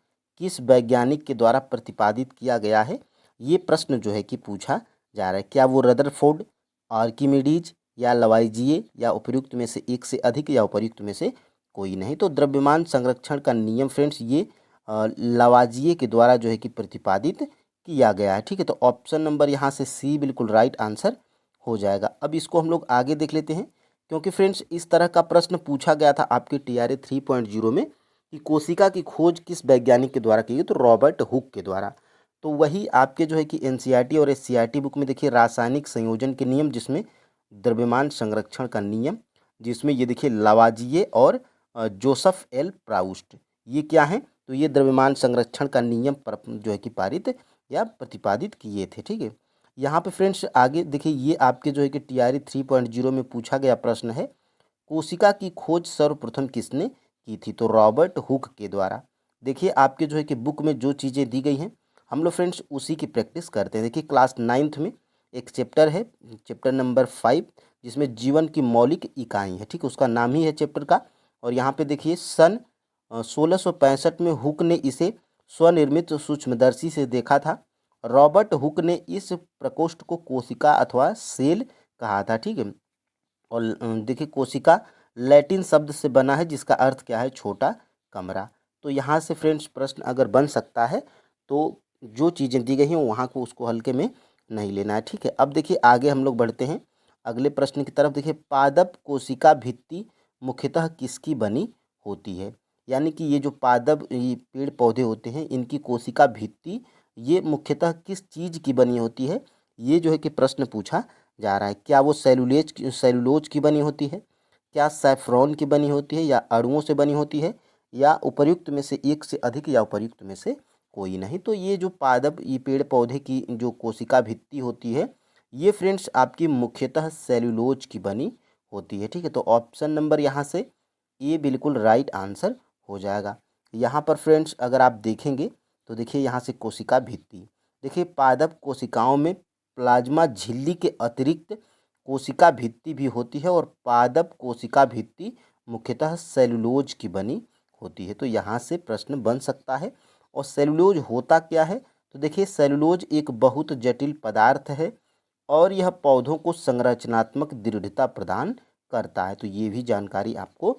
किस वैज्ञानिक के द्वारा प्रतिपादित किया गया है, ये प्रश्न जो है कि पूछा जा रहा है। क्या वो रदरफोर्ड, आर्किमिडीज या लवाइजिए या उपर्युक्त में से एक से अधिक या उपर्युक्त में से कोई नहीं। तो द्रव्यमान संरक्षण का नियम फ्रेंड्स ये लवाजिए के द्वारा जो है कि प्रतिपादित किया गया है। ठीक है, तो ऑप्शन नंबर यहाँ से सी बिल्कुल राइट आंसर हो जाएगा। अब इसको हम लोग आगे देख लेते हैं, क्योंकि फ्रेंड्स इस तरह का प्रश्न पूछा गया था आपके TRA 3.0 में कि कोशिका की खोज किस वैज्ञानिक के द्वारा की गई, तो रॉबर्ट हुक के द्वारा। तो वही आपके जो है कि एनसीईआरटी और एससीईआरटी बुक में देखिए रासायनिक संयोजन के नियम, जिसमें द्रव्यमान संरक्षण का नियम, जिसमें ये देखिए लवाजिए और जोसेफ एल प्राउस्ट, ये क्या है, तो ये द्रव्यमान संरक्षण का नियम जो है कि पारित या प्रतिपादित किए थे। ठीक है, यहाँ पे फ्रेंड्स आगे देखिए ये आपके जो है कि TRA 3.0 में पूछा गया प्रश्न है, कोशिका की खोज सर्वप्रथम किसने की थी, तो रॉबर्ट हुक के द्वारा। देखिए आपके जो है कि बुक में जो चीज़ें दी गई हैं हम लोग फ्रेंड्स उसी की प्रैक्टिस करते हैं। देखिए क्लास 9th में एक चैप्टर है, चैप्टर नंबर 5, जिसमें जीवन की मौलिक इकाई है। ठीक है, उसका नाम ही है चैप्टर का। और यहाँ पे देखिए सन 1665 में हुक ने इसे स्वनिर्मित सूक्ष्मदर्शी से देखा था। रॉबर्ट हुक ने इस प्रकोष्ठ को कोशिका अथवा सेल कहा था। ठीक है, और देखिए कोशिका लैटिन शब्द से बना है, जिसका अर्थ क्या है, छोटा कमरा। तो यहाँ से फ्रेंड्स प्रश्न अगर बन सकता है तो जो चीज़ें दी गई हैं वहाँ को उसको हल्के में नहीं लेना है। ठीक है, अब देखिए आगे हम लोग बढ़ते हैं अगले प्रश्न की तरफ। देखिए पादप कोशिका भित्ति मुख्यतः किसकी बनी होती है, यानी कि ये जो पादप ये पेड़ पौधे होते हैं इनकी कोशिका भित्ति ये मुख्यतः किस चीज़ की बनी होती है, ये जो है कि प्रश्न पूछा जा रहा है। क्या वो सेलुलोज की बनी होती है, क्या सैफ्रॉन की बनी होती है, या अणुओं से बनी होती है, या उपर्युक्त में से एक से अधिक या उपर्युक्त में से कोई नहीं। तो ये जो पादप ये पेड़ पौधे की जो कोशिका भित्ति होती है ये फ्रेंड्स आपकी मुख्यतः सेलुलोज की बनी होती है। ठीक है, तो ऑप्शन नंबर यहाँ से ये बिल्कुल राइट आंसर हो जाएगा। यहाँ पर फ्रेंड्स अगर आप देखेंगे तो देखिए यहाँ से कोशिका भित्ति, देखिए पादप कोशिकाओं में प्लाज्मा झिल्ली के अतिरिक्त कोशिका भित्ति भी होती है, और पादप कोशिका भित्ति मुख्यतः सेलुलोज की बनी होती है। तो यहाँ से प्रश्न बन सकता है। और सेलुलोज होता क्या है, तो देखिए सेलुलोज एक बहुत जटिल पदार्थ है और यह पौधों को संरचनात्मक दृढ़ता प्रदान करता है। तो ये भी जानकारी आपको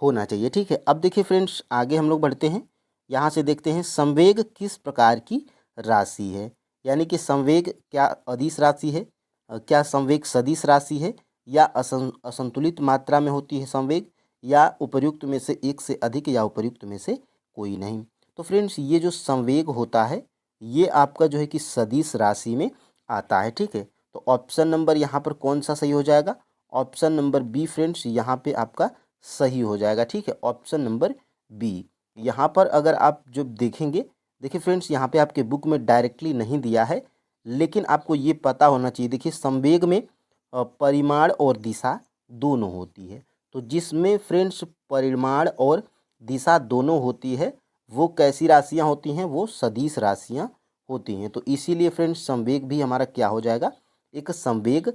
होना चाहिए। ठीक है, अब देखिए फ्रेंड्स आगे हम लोग बढ़ते हैं। यहाँ से देखते हैं संवेग किस प्रकार की राशि है, यानी कि संवेग क्या अदिश राशि है, क्या संवेग सदिश राशि है, या असंतुलित मात्रा में होती है संवेग, या उपर्युक्त में से एक से अधिक या उपर्युक्त में से कोई नहीं। तो फ्रेंड्स ये जो संवेग होता है ये आपका जो है कि सदिश राशि में आता है। ठीक है, तो ऑप्शन नंबर यहाँ पर कौन सा सही हो जाएगा, ऑप्शन नंबर बी फ्रेंड्स यहाँ पे आपका सही हो जाएगा। ठीक है, ऑप्शन नंबर बी। यहाँ पर अगर आप जो देखेंगे, देखिए फ्रेंड्स यहाँ पे आपके बुक में डायरेक्टली नहीं दिया है, लेकिन आपको ये पता होना चाहिए। देखिए संवेग में परिमाण और दिशा दोनों होती है, तो जिसमें फ्रेंड्स परिमाण और दिशा दोनों होती है वो कैसी राशियाँ होती हैं, वो सदिश राशियाँ होती हैं। तो इसीलिए फ्रेंड्स संवेग भी हमारा क्या हो जाएगा, एक संवेग,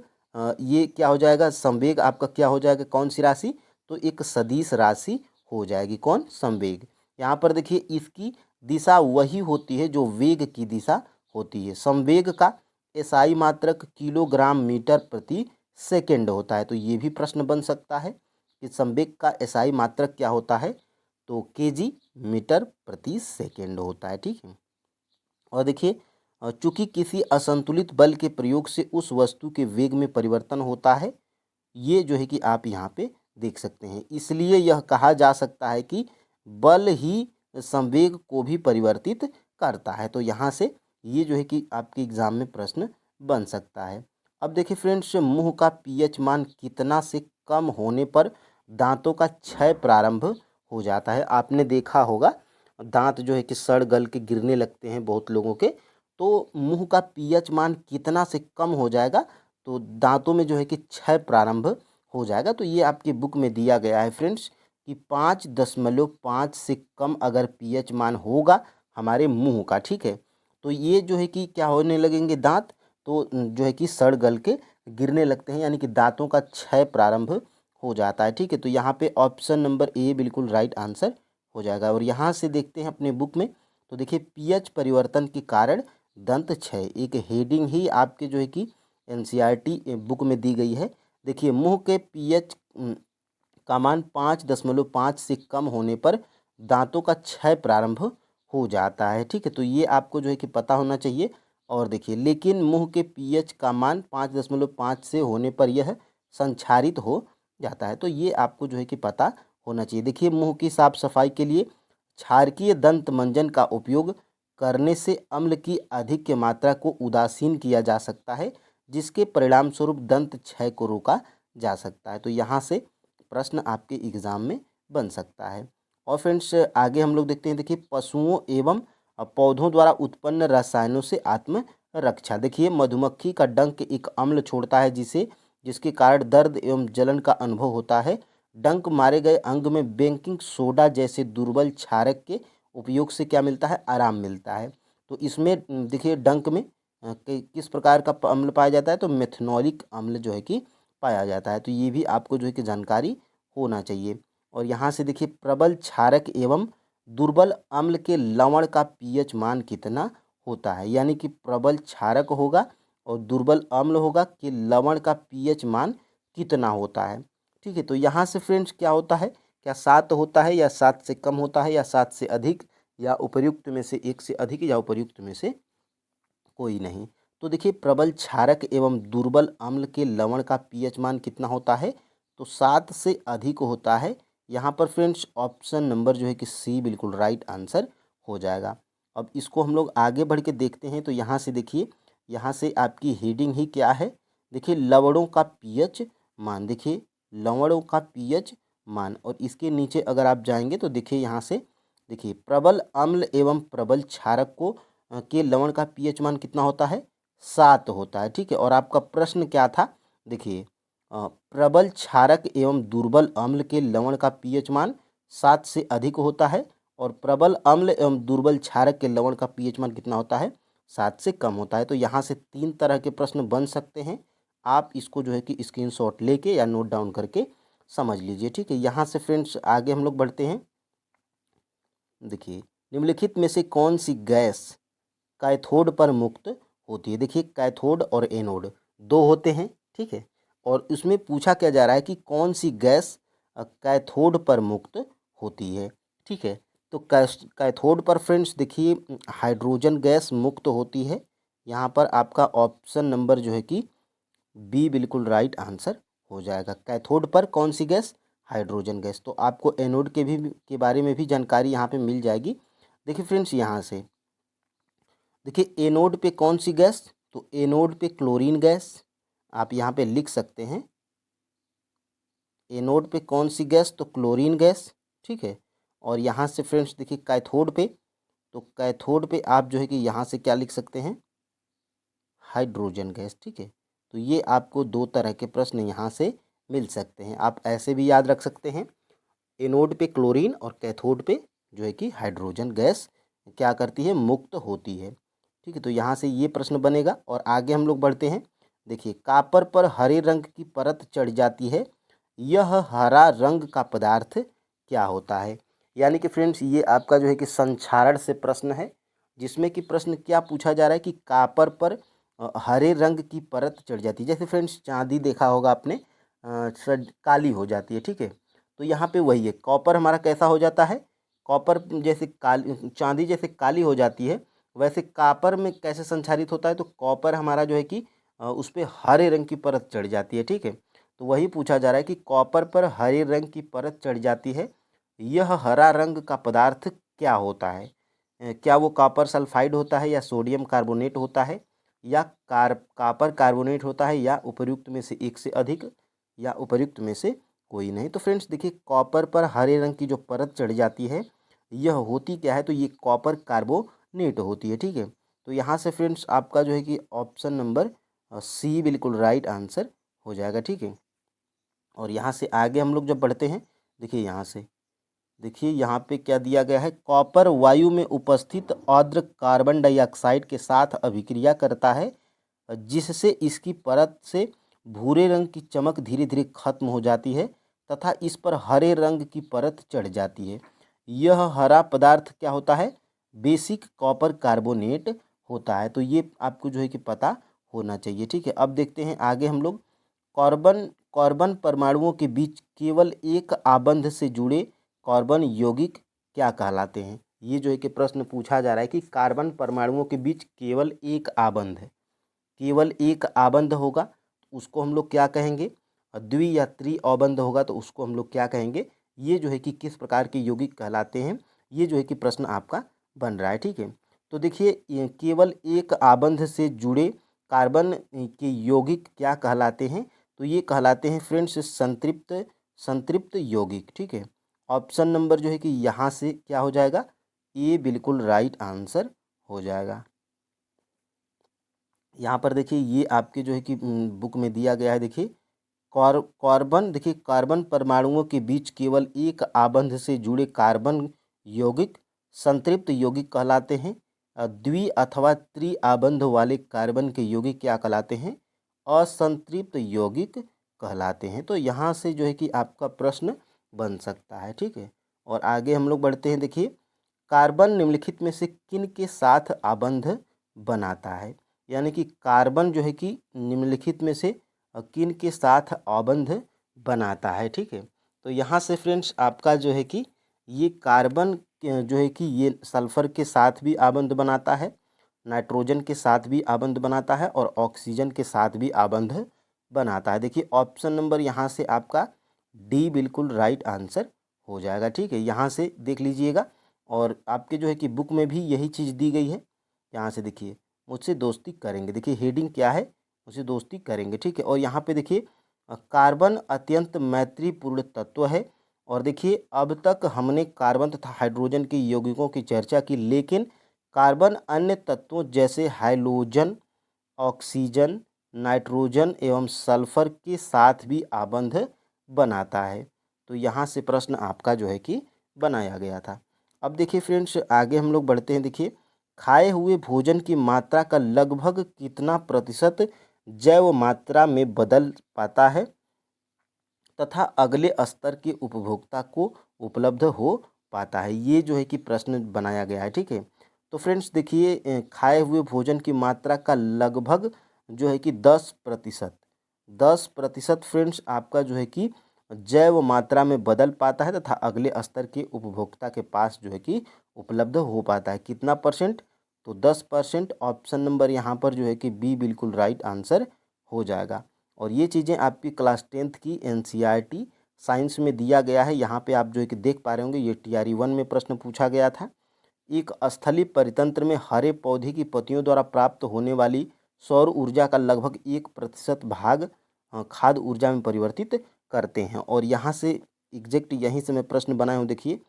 ये क्या हो जाएगा, संवेग आपका क्या हो जाएगा, कौन सी राशि, तो एक सदिश राशि हो जाएगी, कौन, संवेग। यहाँ पर देखिए इसकी दिशा वही होती है जो वेग की दिशा होती है। संवेग का एसआई मात्रक किलोग्राम मीटर प्रति सेकेंड होता है। तो ये भी प्रश्न बन सकता है कि संवेग का एसआई मात्रक क्या होता है, तो केजी मीटर प्रति सेकेंड होता है। ठीक है, और देखिए चूंकि किसी असंतुलित बल के प्रयोग से उस वस्तु के वेग में परिवर्तन होता है, ये जो है कि आप यहाँ पे देख सकते हैं, इसलिए यह कहा जा सकता है कि बल ही संवेग को भी परिवर्तित करता है। तो यहाँ से ये जो है कि आपके एग्जाम में प्रश्न बन सकता है। अब देखिए फ्रेंड्स, मुंह का पीएच मान कितना से कम होने पर दांतों का क्षय प्रारंभ हो जाता है। आपने देखा होगा दांत जो है कि सड़ गल के गिरने लगते हैं बहुत लोगों के। तो मुंह का पीएच मान कितना से कम हो जाएगा तो दांतों में जो है कि क्षय प्रारंभ हो जाएगा। तो ये आपकी बुक में दिया गया है फ्रेंड्स कि 5.5 से कम अगर पीएच मान होगा हमारे मुंह का, ठीक है, तो ये जो है कि क्या होने लगेंगे दांत, तो जो है कि सड़ गल के गिरने लगते हैं, यानी कि दांतों का क्षय प्रारंभ हो जाता है। ठीक है, तो यहाँ पे ऑप्शन नंबर ए बिल्कुल राइट आंसर हो जाएगा। और यहाँ से देखते हैं अपने बुक में, तो देखिए पीएच परिवर्तन के कारण दंत क्षय, एक हेडिंग ही आपके जो है कि एनसीईआरटी बुक में दी गई है। देखिए मुंह के पीएच का मान 5.5 से कम होने पर दांतों का क्षय प्रारंभ हो जाता है। ठीक है, तो ये आपको जो है कि पता होना चाहिए। और देखिए लेकिन मुंह के पीएच का मान 5.5 से होने पर यह संक्षारित हो जाता है। तो ये आपको जो है कि पता होना चाहिए। देखिए मुंह की साफ सफाई के लिए क्षारकीय दंत मंजन का उपयोग करने से अम्ल की अधिक मात्रा को उदासीन किया जा सकता है, जिसके परिणाम स्वरूप दंत क्षय को रोका जा सकता है। तो यहाँ से प्रश्न आपके एग्जाम में बन सकता है। और फ्रेंड्स आगे हम लोग देखते हैं, देखिए पशुओं एवं पौधों द्वारा उत्पन्न रसायनों से आत्मरक्षा। देखिए मधुमक्खी का डंक एक अम्ल छोड़ता है जिसके कारण दर्द एवं जलन का अनुभव होता है। डंक मारे गए अंग में बेकिंग सोडा जैसे दुर्बल क्षारक के उपयोग से क्या मिलता है, आराम मिलता है। तो इसमें देखिए डंक में किस प्रकार का अम्ल पाया जाता है, तो मेथनॉलिक अम्ल जो है कि पाया जाता है। तो ये भी आपको जो है कि जानकारी होना चाहिए। और यहाँ से देखिए प्रबल क्षारक एवं दुर्बल अम्ल के लवण का पीएच मान कितना होता है, यानी कि प्रबल क्षारक होगा और दुर्बल अम्ल होगा कि लवण का पीएच मान कितना होता है। ठीक है, तो यहाँ से फ्रेंड्स क्या होता है, क्या 7 होता है या 7 से कम होता है या 7 से अधिक या उपर्युक्त में से एक से अधिक या उपर्युक्त में से कोई नहीं। तो देखिए प्रबल क्षारक एवं दुर्बल अम्ल के लवण का पीएच मान कितना होता है, तो 7 से अधिक होता है। यहाँ पर फ्रेंड्स ऑप्शन नंबर जो है कि सी बिल्कुल राइट आंसर हो जाएगा। अब इसको हम लोग आगे बढ़ के देखते हैं। तो यहाँ से देखिए, यहाँ से आपकी हेडिंग ही क्या है, देखिए लवणों का पीएच मान। देखिए लवणों का पीएच मान, और इसके नीचे अगर आप जाएंगे तो देखिए यहाँ से देखिए प्रबल अम्ल एवं प्रबल क्षारक को के लवण का पीएच मान कितना होता है, 7 होता है। ठीक है, और आपका प्रश्न क्या था, देखिए प्रबल क्षारक एवं दुर्बल अम्ल के लवण का पीएच मान 7 से अधिक होता है और प्रबल अम्ल एवं दुर्बल क्षारक के लवण का पीएच मान कितना होता है, 7 से कम होता है। तो यहाँ से 3 तरह के प्रश्न बन सकते हैं। आप इसको जो है कि स्क्रीनशॉट लेके या नोट डाउन करके समझ लीजिए। ठीक है, यहाँ से फ्रेंड्स आगे हम लोग बढ़ते हैं। देखिए निम्नलिखित में से कौन सी गैस कैथोड पर मुक्त होती है। देखिए कैथोड और एनोड दो होते हैं, ठीक है, और उसमें पूछा क्या जा रहा है कि कौन सी गैस कैथोड पर मुक्त होती है। ठीक है, तो कैथोड पर फ्रेंड्स देखिए हाइड्रोजन गैस मुक्त होती है। यहाँ पर आपका ऑप्शन नंबर जो है कि बी बिल्कुल राइट आंसर हो जाएगा। कैथोड पर कौन सी गैस, हाइड्रोजन गैस। तो आपको एनोड के बारे में भी जानकारी यहाँ पे मिल जाएगी। देखिए फ्रेंड्स यहाँ से देखिए एनोड पे कौन सी गैस, तो एनोड पे क्लोरीन गैस, आप यहाँ पे लिख सकते हैं। एनोड पे कौन सी गैस, तो क्लोरीन गैस। ठीक है, और यहाँ से फ्रेंड्स देखिए कैथोड पे, तो कैथोड पे आप जो है कि यहाँ से क्या लिख सकते हैं, हाइड्रोजन गैस। ठीक है, तो ये आपको 2 तरह के प्रश्न यहाँ से मिल सकते हैं। आप ऐसे भी याद रख सकते हैं, एनोड पे क्लोरीन और कैथोड पे जो है कि हाइड्रोजन गैस क्या करती है, मुक्त होती है। ठीक है, तो यहाँ से ये प्रश्न बनेगा। और आगे हम लोग बढ़ते हैं। देखिए कापर पर हरे रंग की परत चढ़ जाती है, यह हरा रंग का पदार्थ क्या होता है। यानी कि फ्रेंड्स ये आपका जो है कि संक्षारण से प्रश्न है, जिसमें कि प्रश्न क्या पूछा जा रहा है कि कापर पर हरे रंग की परत चढ़ जाती है। जैसे फ्रेंड्स चांदी देखा होगा आपने, काली हो जाती है। ठीक है, तो यहाँ पे वही है, कॉपर हमारा कैसा हो जाता है, कॉपर जैसे काली, चांदी जैसे काली हो जाती है, वैसे कापर में कैसे संचारित होता है, तो कॉपर हमारा जो है कि उस पर हरे रंग की परत चढ़ जाती है। ठीक है, तो वही पूछा जा रहा है कि कॉपर पर हरे रंग की परत चढ़ जाती है, यह हरा रंग का पदार्थ क्या होता है? क्या वो कॉपर सल्फाइड होता है, या सोडियम कार्बोनेट होता है, या कॉपर कार्बोनेट होता है, या उपर्युक्त में से एक से अधिक, या उपर्युक्त में से कोई नहीं। तो फ्रेंड्स देखिए, कॉपर पर हरे रंग की जो परत चढ़ जाती है, यह होती क्या है? तो ये कॉपर कार्बोनेट होती है। ठीक है, तो यहाँ से फ्रेंड्स आपका जो है कि ऑप्शन नंबर सी बिल्कुल राइट आंसर हो जाएगा। ठीक है, और यहाँ से आगे हम लोग जब बढ़ते हैं, देखिए यहाँ से, देखिए यहाँ पे क्या दिया गया है? कॉपर वायु में उपस्थित आर्द्र कार्बन डाइऑक्साइड के साथ अभिक्रिया करता है, जिससे इसकी परत से भूरे रंग की चमक धीरे धीरे खत्म हो जाती है तथा इस पर हरे रंग की परत चढ़ जाती है। यह हरा पदार्थ क्या होता है? बेसिक कॉपर कार्बोनेट होता है। तो ये आपको जो है कि पता होना चाहिए। ठीक है, अब देखते हैं आगे हम लोग। कार्बन कार्बन परमाणुओं के बीच केवल एक आबंध से जुड़े कार्बन यौगिक क्या कहलाते हैं? ये जो है कि प्रश्न पूछा जा रहा है कि कार्बन परमाणुओं के बीच केवल एक आबंध है, केवल एक आबंध होगा तो उसको हम लोग क्या कहेंगे? द्वि या त्रि आबंध होगा तो उसको हम लोग क्या कहेंगे? ये जो है कि किस प्रकार के यौगिक कहलाते हैं, ये जो है कि प्रश्न आपका बन रहा है। ठीक है, तो देखिए, ये केवल एक आबंध से जुड़े कार्बन के यौगिक क्या कहलाते हैं? तो ये कहलाते हैं फ्रेंड्स संतृप्त संतृप्त यौगिक। ठीक है, ऑप्शन नंबर जो है कि यहाँ से क्या हो जाएगा? ये बिल्कुल राइट आंसर हो जाएगा। यहाँ पर देखिए, ये आपके जो है कि बुक में दिया गया है। देखिए, कार्बन, देखिए कार्बन परमाणुओं के बीच केवल एक आबंध से जुड़े कार्बन यौगिक संतृप्त यौगिक कहलाते हैं। द्वि अथवा त्रि आबंध वाले कार्बन के यौगिक क्या कहलाते हैं? असंतृप्त यौगिक कहलाते हैं। तो यहाँ से जो है कि आपका प्रश्न बन सकता है। ठीक है, और आगे हम लोग बढ़ते हैं। देखिए, कार्बन निम्नलिखित में से किन के साथ आबंध बनाता है? यानी कि कार्बन जो है कि निम्नलिखित में से किन के साथ आबंध बनाता है? ठीक है, तो यहाँ से फ्रेंड्स आपका जो है कि ये कार्बन जो है कि ये सल्फर के साथ भी आबंध बनाता है, नाइट्रोजन के साथ भी आबंध बनाता है, और ऑक्सीजन के साथ भी आबंध बनाता है। देखिए, ऑप्शन नंबर यहाँ से आपका डी बिल्कुल राइट आंसर हो जाएगा। ठीक है, यहाँ से देख लीजिएगा, और आपके जो है कि बुक में भी यही चीज़ दी गई है। यहाँ से देखिए, मुझसे दोस्ती करेंगे, देखिए हेडिंग क्या है? मुझसे दोस्ती करेंगे। ठीक है, और यहाँ पे देखिए, कार्बन अत्यंत मैत्रीपूर्ण तत्व है। और देखिए, अब तक हमने कार्बन तथा हाइड्रोजन के यौगिकों की चर्चा की, लेकिन कार्बन अन्य तत्वों जैसे हाइड्रोजन, ऑक्सीजन, नाइट्रोजन एवं सल्फर के साथ भी आबंध बनाता है। तो यहाँ से प्रश्न आपका जो है कि बनाया गया था। अब देखिए फ्रेंड्स, आगे हम लोग बढ़ते हैं। देखिए, खाए हुए भोजन की मात्रा का लगभग कितना प्रतिशत जैव मात्रा में बदल पाता है तथा अगले स्तर के उपभोक्ता को उपलब्ध हो पाता है? ये जो है कि प्रश्न बनाया गया है। ठीक है, तो फ्रेंड्स देखिए, खाए हुए भोजन की मात्रा का लगभग जो है कि 10%, 10% फ्रेंड्स आपका जो है कि जैव मात्रा में बदल पाता है तथा अगले स्तर के उपभोक्ता के पास जो है कि उपलब्ध हो पाता है। कितना परसेंट? तो 10%। ऑप्शन नंबर यहाँ पर जो है कि बी बिल्कुल राइट आंसर हो जाएगा। और ये चीज़ें आपकी क्लास 10th की एनसीईआरटी साइंस में दिया गया है। यहाँ पे आप जो है कि देख पा रहे होंगे, ये टीआरई 1 में प्रश्न पूछा गया था। एक स्थलीय परितंत्र में हरे पौधे की पत्तियों द्वारा प्राप्त होने वाली सौर ऊर्जा का लगभग 1% भाग खाद्य ऊर्जा में परिवर्तित करते हैं। और यहाँ से एग्जैक्ट यहीं से मैं प्रश्न बनाया हूँ। देखिए,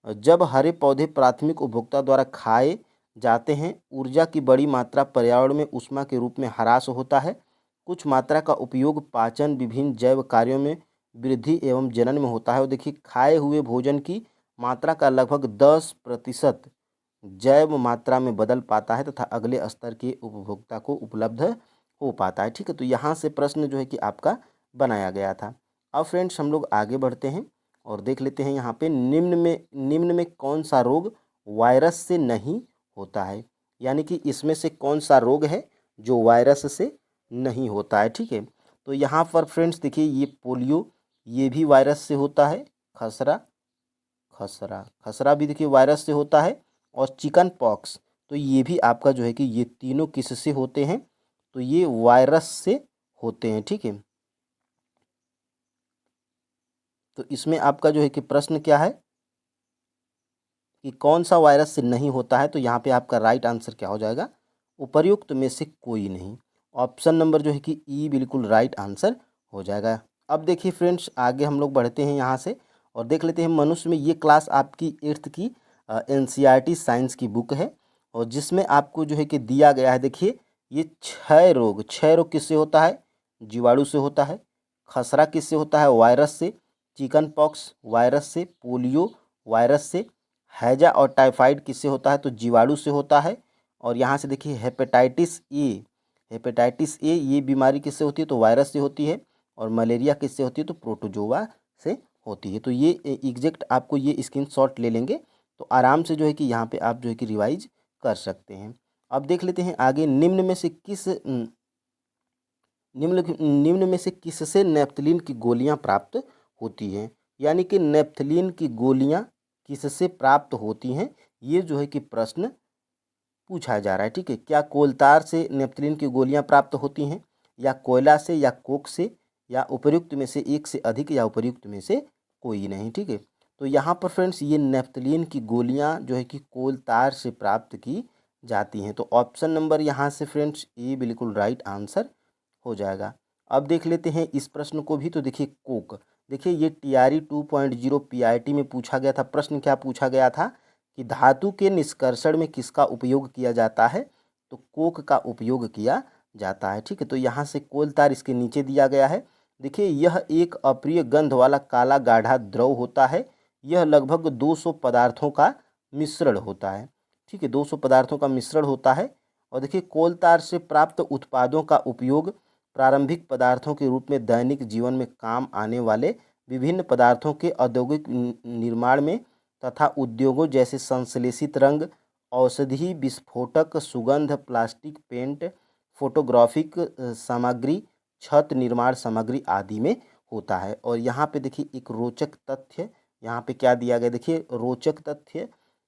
जब हरे पौधे प्राथमिक उपभोक्ता द्वारा खाए जाते हैं, ऊर्जा की बड़ी मात्रा पर्यावरण में ऊष्मा के रूप में ह्रास होता है। कुछ मात्रा का उपयोग पाचन, विभिन्न जैव कार्यों में वृद्धि एवं जनन में होता है। और देखिए, खाए हुए भोजन की मात्रा का लगभग 10% जैव मात्रा में बदल पाता है तथा अगले स्तर के उपभोक्ता को उपलब्ध हो पाता है। ठीक है, तो यहाँ से प्रश्न जो है कि आपका बनाया गया था। अब फ्रेंड्स हम लोग आगे बढ़ते हैं और देख लेते हैं यहाँ पे, निम्न में कौन सा रोग वायरस से नहीं होता है? यानी कि इसमें से कौन सा रोग है जो वायरस से नहीं होता है? ठीक है, तो यहाँ पर फ्रेंड्स देखिए, ये पोलियो, ये भी वायरस से होता है। खसरा खसरा खसरा भी देखिए वायरस से होता है। और चिकन पॉक्स, तो ये भी आपका जो है कि ये तीनों किससे होते हैं? तो ये वायरस से होते हैं। ठीक है, तो इसमें आपका जो है कि प्रश्न क्या है? कि कौन सा वायरस से नहीं होता है, तो यहाँ पे आपका राइट आंसर क्या हो जाएगा, उपर्युक्त में से कोई नहीं। ऑप्शन नंबर जो है कि ई बिल्कुल राइट आंसर हो जाएगा। अब देखिए फ्रेंड्स, आगे हम लोग बढ़ते हैं यहाँ से और देख लेते हैं मनुष्य में। ये क्लास आपकी 8th की NCERT साइंस की बुक है और जिसमें आपको जो है कि दिया गया है, देखिए ये 6 रोग किससे होता है, जीवाणु से होता है। खसरा किससे होता है, वायरस से। चिकन पॉक्स वायरस से। पोलियो वायरस से। हैजा और टाइफाइड किससे होता है, तो जीवाणु से होता है। और यहाँ से देखिए हेपेटाइटिस ए ये बीमारी किससे होती है, तो वायरस से होती है। और मलेरिया किससे होती है, तो प्रोटोजोआ से होती है। तो ये एग्जैक्ट आपको ये स्क्रीनशॉट ले लेंगे तो आराम से जो है कि यहाँ पे आप जो है कि रिवाइज कर सकते हैं। अब देख लेते हैं आगे, निम्न में से किससे नेप्थलीन की गोलियां प्राप्त होती हैं, यानी कि नेप्थलीन की गोलियां किससे प्राप्त होती हैं, ये जो है कि प्रश्न पूछा जा रहा है। ठीक है, क्या कोलतार से नेप्थलीन की गोलियां प्राप्त होती हैं, या कोयला से, या कोक से, या उपर्युक्त में से एक से अधिक, या उपर्युक्त में से कोई नहीं। ठीक है, तो यहाँ पर फ्रेंड्स ये नेप्थलीन की गोलियां जो है कि कोलतार से प्राप्त की जाती हैं। तो ऑप्शन नंबर यहाँ से फ्रेंड्स ए बिल्कुल राइट आंसर हो जाएगा। अब देख लेते हैं इस प्रश्न को भी। तो देखिए कोक, देखिए ये TRE 2.0 PIT में पूछा गया था। प्रश्न क्या पूछा गया था कि धातु के निष्कर्षण में किसका उपयोग किया जाता है, तो कोक का उपयोग किया जाता है। ठीक है, तो यहाँ से कोलतार इसके नीचे दिया गया है। देखिए यह एक अप्रिय गंध वाला काला गाढ़ा द्रव होता है। यह लगभग 200 पदार्थों का मिश्रण होता है। ठीक है, 200 पदार्थों का मिश्रण होता है। और देखिए कोलतार से प्राप्त उत्पादों का उपयोग प्रारंभिक पदार्थों के रूप में दैनिक जीवन में काम आने वाले विभिन्न पदार्थों के औद्योगिक निर्माण में तथा उद्योगों जैसे संश्लेषित रंग, औषधि विस्फोटक, सुगंध, प्लास्टिक, पेंट, फोटोग्राफिक सामग्री, छत निर्माण सामग्री आदि में होता है। और यहाँ पे देखिए एक रोचक तथ्य यहाँ पे क्या दिया गया, देखिए रोचक तथ्य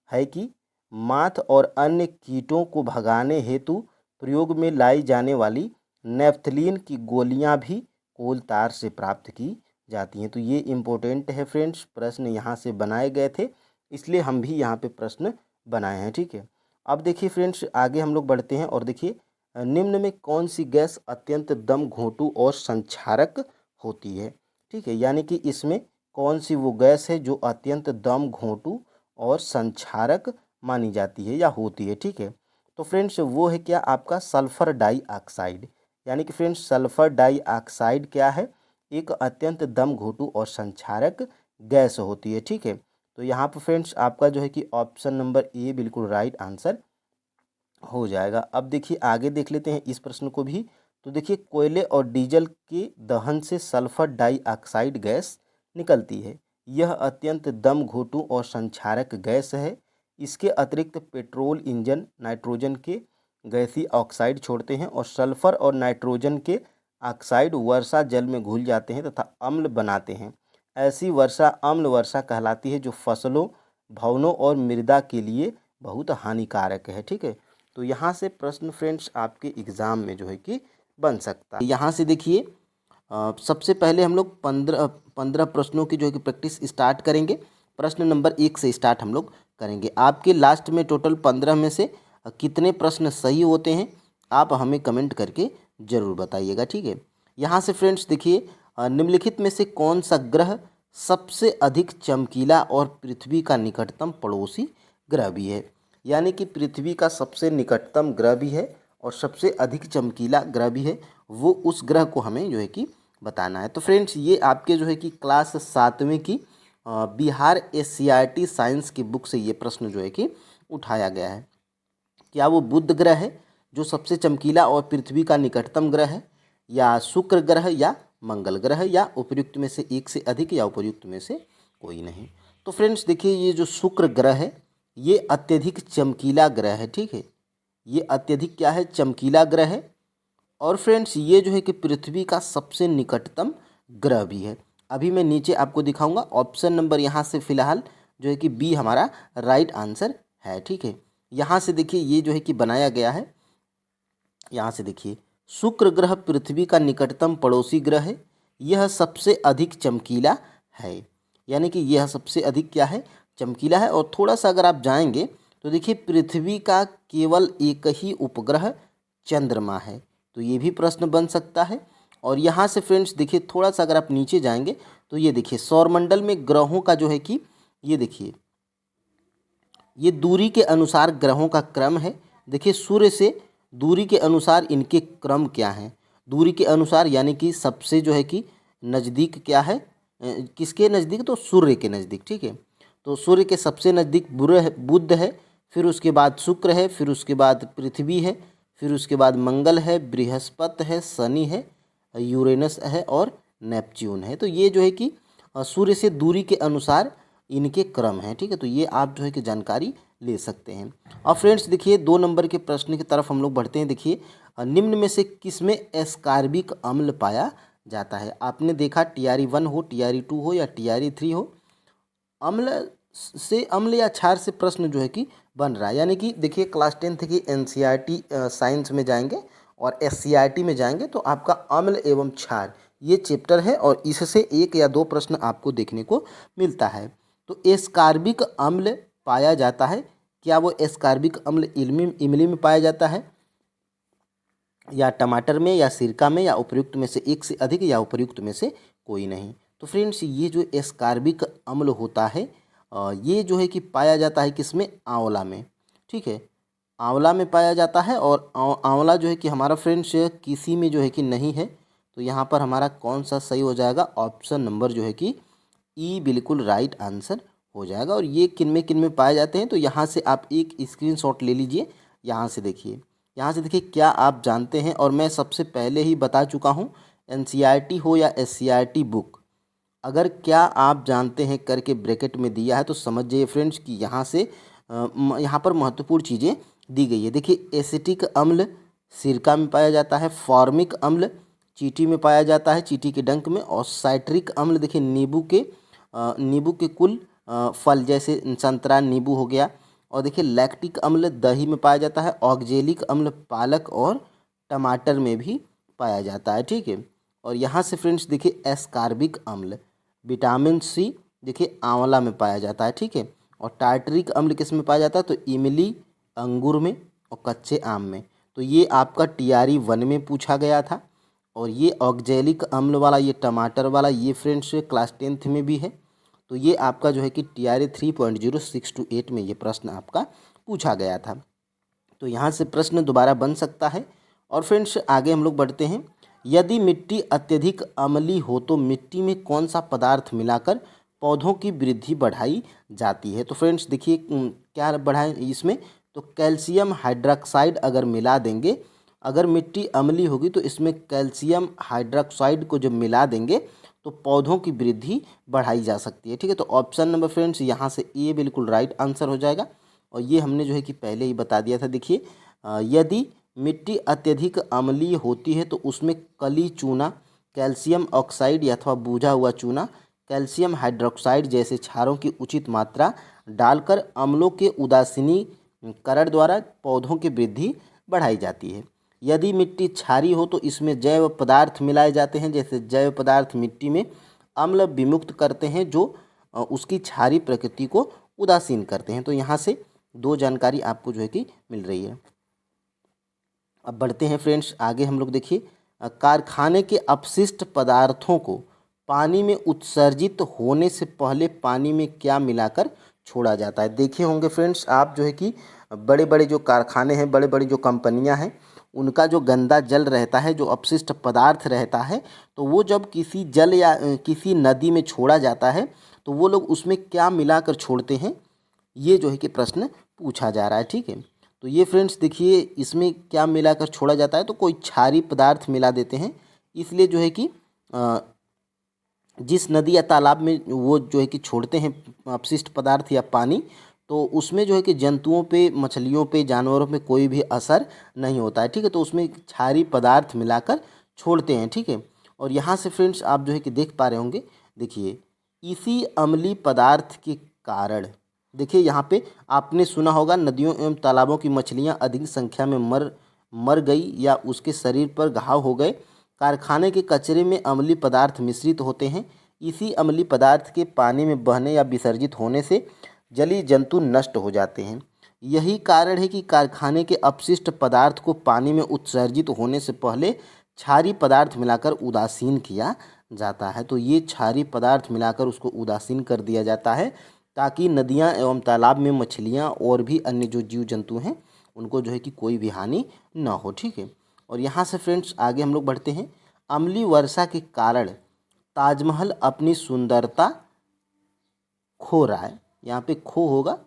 है कि माथ और अन्य कीटों को भगाने हेतु प्रयोग में लाई जाने वाली नेफ्थलीन की गोलियां भी कोलतार से प्राप्त की जाती हैं। तो ये इम्पोर्टेंट है फ्रेंड्स, प्रश्न यहाँ से बनाए गए थे इसलिए हम भी यहाँ पे प्रश्न बनाए हैं। ठीक है, अब देखिए फ्रेंड्स आगे हम लोग बढ़ते हैं और देखिए निम्न में कौन सी गैस अत्यंत दम घोंटू और संक्षारक होती है। ठीक है, यानी कि इसमें कौन सी वो गैस है जो अत्यंत दम घोंटू और संक्षारक मानी जाती है या होती है। ठीक है, तो फ्रेंड्स वो है क्या, आपका सल्फर डाइऑक्साइड। यानी कि फ्रेंड्स सल्फर डाइऑक्साइड क्या है, एक अत्यंत दम घोंटू और संक्षारक गैस होती है। ठीक है, तो यहाँ पर फ्रेंड्स आपका जो है कि ऑप्शन नंबर ए बिल्कुल राइट आंसर हो जाएगा। अब देखिए आगे देख लेते हैं इस प्रश्न को भी। तो देखिए कोयले और डीजल के दहन से सल्फर डाइऑक्साइड गैस निकलती है। यह अत्यंत दम घोंटू और संक्षारक गैस है। इसके अतिरिक्त पेट्रोल इंजन नाइट्रोजन के गैसीय ऑक्साइड छोड़ते हैं और सल्फर और नाइट्रोजन के ऑक्साइड वर्षा जल में घुल जाते हैं तथा अम्ल बनाते हैं। ऐसी वर्षा अम्ल वर्षा कहलाती है जो फसलों, भवनों और मृदा के लिए बहुत हानिकारक है। ठीक है, तो यहाँ से प्रश्न फ्रेंड्स आपके एग्ज़ाम में जो है कि बन सकता है। यहाँ से देखिए सबसे पहले हम लोग 15 प्रश्नों की जो है कि प्रैक्टिस स्टार्ट करेंगे। प्रश्न नंबर 1 से स्टार्ट हम लोग करेंगे। आपके लास्ट में टोटल 15 में से कितने प्रश्न सही होते हैं आप हमें कमेंट करके ज़रूर बताइएगा। ठीक है, यहाँ से फ्रेंड्स देखिए निम्नलिखित में से कौन सा ग्रह सबसे अधिक चमकीला और पृथ्वी का निकटतम पड़ोसी ग्रह भी है। यानी कि पृथ्वी का सबसे निकटतम ग्रह भी है और सबसे अधिक चमकीला ग्रह भी है, वो उस ग्रह को हमें जो है कि बताना है। तो फ्रेंड्स ये आपके जो है कि क्लास 7वीं की बिहार SCERT साइंस की बुक से ये प्रश्न जो है कि उठाया गया है। क्या वो बुध ग्रह है जो सबसे चमकीला और पृथ्वी का निकटतम ग्रह है, या शुक्र ग्रह, या मंगल ग्रह, या उपयुक्त में से एक से अधिक, या उपयुक्त में से कोई नहीं। तो फ्रेंड्स देखिए ये जो शुक्र ग्रह है ये अत्यधिक चमकीला ग्रह है। ठीक है, ये अत्यधिक क्या है, चमकीला ग्रह है। और फ्रेंड्स ये जो है कि पृथ्वी का सबसे निकटतम ग्रह भी है। अभी मैं नीचे आपको दिखाऊंगा। ऑप्शन नंबर यहाँ से फिलहाल जो है कि बी हमारा राइट आंसर है। ठीक है, यहाँ से देखिए ये जो है कि बनाया गया है। यहाँ से देखिए शुक्र ग्रह पृथ्वी का निकटतम पड़ोसी ग्रह है। यह सबसे अधिक चमकीला है, यानी कि यह सबसे अधिक क्या है, चमकीला है। और थोड़ा सा अगर आप जाएंगे तो देखिए पृथ्वी का केवल एक ही उपग्रह चंद्रमा है, तो ये भी प्रश्न बन सकता है। और यहाँ से फ्रेंड्स देखिए थोड़ा सा अगर आप नीचे जाएंगे तो ये देखिए सौरमंडल में ग्रहों का जो है कि ये देखिए ये दूरी के अनुसार ग्रहों का क्रम है। देखिए सूर्य से दूरी के अनुसार इनके क्रम क्या हैं, दूरी के अनुसार यानी कि सबसे जो है कि नज़दीक क्या है, किसके नज़दीक, तो सूर्य के नज़दीक, ठीक है। तो सूर्य के सबसे नज़दीक बुध है, फिर उसके बाद शुक्र है, फिर उसके बाद पृथ्वी है, फिर उसके बाद मंगल है, बृहस्पति है, शनि है, यूरेनस है और नेपच्यून है। तो ये जो है कि सूर्य से दूरी के अनुसार इनके क्रम हैं, ठीक है। तो ये आप जो है कि जानकारी ले सकते हैं। और फ्रेंड्स देखिए 2 नंबर के प्रश्न की तरफ हम लोग बढ़ते हैं। देखिए निम्न में से किसमें एस्कार्बिक अम्ल पाया जाता है। आपने देखा TRE1 हो, TRE2 हो या TRE3 हो, अम्ल या क्षार से प्रश्न जो है कि बन रहा है। यानी कि देखिए क्लास 10th की NCERT साइंस में जाएंगे और SCERT में जाएंगे तो आपका अम्ल एवं क्षार ये चैप्टर है और इससे 1 या 2 प्रश्न आपको देखने को मिलता है। तो एस्कार्बिक अम्ल पाया जाता है, क्या वो एस्कार्बिक अम्ल इमली में पाया जाता है या टमाटर में या सिरका में या उपर्युक्त में से एक से अधिक या उपर्युक्त में से कोई नहीं। तो फ्रेंड्स ये जो एस्कार्बिक अम्ल होता है ये जो है कि पाया जाता है किसमें, आंवला में, ठीक है। आंवला में पाया जाता है और आंवला जो है कि हमारा फ्रेंड्स किसी में जो है कि नहीं है। तो यहाँ पर हमारा कौन सा सही हो जाएगा, ऑप्शन नंबर जो है कि ई बिल्कुल राइट आंसर हो जाएगा। और ये किन में पाए जाते हैं, तो यहाँ से आप एक स्क्रीनशॉट ले लीजिए। यहाँ से देखिए क्या आप जानते हैं, और मैं सबसे पहले ही बता चुका हूँ NCERT हो या SCERT बुक, अगर क्या आप जानते हैं करके ब्रैकेट में दिया है तो समझ जाइए फ्रेंड्स कि यहाँ से यहाँ पर महत्वपूर्ण चीज़ें दी गई है। देखिए एसिटिक अम्ल सिरका में पाया जाता है, फॉर्मिक अम्ल चींटी में पाया जाता है, चींटी के डंक में, और साइट्रिक अम्ल देखिए नींबू के कुल फल जैसे संतरा नींबू हो गया, और देखिए लैक्टिक अम्ल दही में पाया जाता है, ऑक्जेलिक अम्ल पालक और टमाटर में भी पाया जाता है, ठीक है। और यहाँ से फ्रेंड्स देखिए एस्कार्बिक अम्ल विटामिन C देखिए आंवला में पाया जाता है, ठीक है। और टार्टरिक अम्ल किस में पाया जाता है, तो इमली अंगूर में और कच्चे आम में। तो ये आपका TRE1 में पूछा गया था। और ये ऑक्जेलिक अम्ल वाला, ये टमाटर वाला, ये फ्रेंड्स क्लास 10th में भी है। तो ये आपका जो है कि TRE 3.0 6 to 8 में ये प्रश्न आपका पूछा गया था। तो यहाँ से प्रश्न दोबारा बन सकता है। और फ्रेंड्स आगे हम लोग बढ़ते हैं। यदि मिट्टी अत्यधिक अम्लीय हो तो मिट्टी में कौन सा पदार्थ मिलाकर पौधों की वृद्धि बढ़ाई जाती है। तो फ्रेंड्स देखिए क्या बढ़ाएं इसमें, तो कैल्शियम हाइड्रोक्साइड अगर मिला देंगे, अगर मिट्टी अम्लीय होगी तो इसमें कैल्शियम हाइड्रोक्साइड को जब मिला देंगे तो पौधों की वृद्धि बढ़ाई जा सकती है, ठीक है। तो ऑप्शन नंबर फ्रेंड्स यहाँ से ए बिल्कुल राइट आंसर हो जाएगा। और ये हमने जो है कि पहले ही बता दिया था। देखिए यदि मिट्टी अत्यधिक अम्लीय होती है तो उसमें कली चूना, कैल्शियम ऑक्साइड अथवा बूझा हुआ चूना, कैल्शियम हाइड्रोक्साइड जैसे क्षारों की उचित मात्रा डालकर अम्लों के उदासीनीकरण द्वारा पौधों की वृद्धि बढ़ाई जाती है। यदि मिट्टी क्षारीय हो तो इसमें जैव पदार्थ मिलाए जाते हैं, जैसे जैव पदार्थ मिट्टी में अम्ल विमुक्त करते हैं जो उसकी क्षारीय प्रकृति को उदासीन करते हैं। तो यहाँ से 2 जानकारी आपको जो है कि मिल रही है। अब बढ़ते हैं फ्रेंड्स आगे हम लोग। देखिए कारखाने के अपशिष्ट पदार्थों को पानी में उत्सर्जित होने से पहले पानी में क्या मिलाकर छोड़ा जाता है। देखे होंगे फ्रेंड्स आप जो है कि बड़े बड़े जो कारखाने हैं, बड़े बड़े जो कंपनियां हैं, उनका जो गंदा जल रहता है, जो अपशिष्ट पदार्थ रहता है, तो वो जब किसी जल या किसी नदी में छोड़ा जाता है तो वो लोग उसमें क्या मिलाकर छोड़ते हैं, ये जो है कि प्रश्न पूछा जा रहा है, ठीक है। तो ये फ्रेंड्स देखिए इसमें क्या मिलाकर छोड़ा जाता है, तो कोई क्षारीय पदार्थ मिला देते हैं। इसलिए जो है कि जिस नदी या तालाब में वो जो है कि छोड़ते हैं अपशिष्ट पदार्थ या पानी, तो उसमें जो है कि जंतुओं पे, मछलियों पे, जानवरों पे कोई भी असर नहीं होता है, ठीक है। तो उसमें क्षारीय पदार्थ मिलाकर छोड़ते हैं, ठीक है। और यहाँ से फ्रेंड्स आप जो है कि देख पा रहे होंगे, देखिए इसी अम्लीय पदार्थ के कारण, देखिए यहाँ पे आपने सुना होगा नदियों एवं तालाबों की मछलियाँ अधिक संख्या में मर गई या उसके शरीर पर घाव हो गए। कारखाने के कचरे में अम्लीय पदार्थ मिश्रित होते हैं। इसी अम्लीय पदार्थ के पानी में बहने या विसर्जित होने से जलीय जंतु नष्ट हो जाते हैं। यही कारण है कि कारखाने के अपशिष्ट पदार्थ को पानी में उत्सर्जित होने से पहले क्षारीय पदार्थ मिलाकर उदासीन किया जाता है। तो ये क्षारीय पदार्थ मिलाकर उसको उदासीन कर दिया जाता है ताकि नदियाँ एवं तालाब में मछलियाँ और भी अन्य जो जीव जंतु हैं उनको जो है कि कोई भी हानि ना हो। ठीक है, और यहाँ से फ्रेंड्स आगे हम लोग बढ़ते हैं। अम्लीय वर्षा के कारण ताजमहल अपनी सुंदरता खो रहा है। यहाँ पे खो होगा,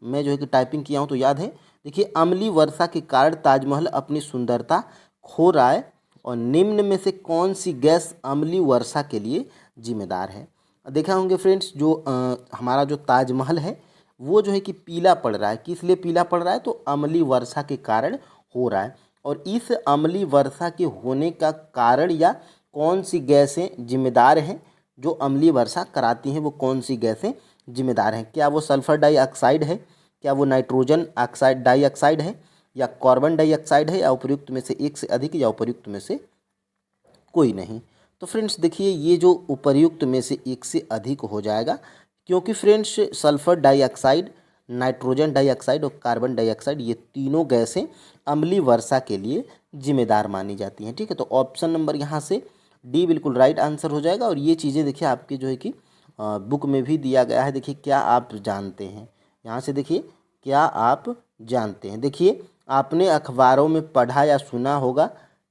मैं जो है कि टाइपिंग किया हूँ तो याद है। देखिए, अम्लीय वर्षा के कारण ताजमहल अपनी सुंदरता खो रहा है और निम्न में से कौन सी गैस अम्लीय वर्षा के लिए जिम्मेदार है। देखा होंगे फ्रेंड्स, जो हमारा जो ताजमहल है वो जो है कि पीला पड़ रहा है। किस लिए पीला पड़ रहा है? तो अम्लीय वर्षा के कारण हो रहा है। और इस अम्लीय वर्षा के होने का कारण या कौन सी गैसें जिम्मेदार हैं जो अम्लीय वर्षा कराती हैं, वो कौन सी गैसें जिम्मेदार हैं? क्या वो सल्फर डाइऑक्साइड है, क्या वो नाइट्रोजन ऑक्साइड डाइऑक्साइड है, या कार्बन डाइऑक्साइड है, या उपर्युक्त में से एक से अधिक, या उपर्युक्त में से कोई नहीं? तो फ्रेंड्स देखिए, ये जो उपर्युक्त में से एक से अधिक हो जाएगा, क्योंकि friends sulphur dioxide, nitrogen dioxide और कार्बन डाइऑक्साइड ये तीनों गैसें अम्लीय वर्षा के लिए जिम्मेदार मानी जाती हैं। ठीक है, तो ऑप्शन नंबर यहाँ से डी बिल्कुल राइट आंसर हो जाएगा। और ये चीज़ें देखिए आपकी जो है कि बुक में भी दिया गया है। देखिए, क्या आप जानते हैं, यहाँ से देखिए, क्या आप जानते हैं। देखिए, आपने अखबारों में पढ़ा या सुना होगा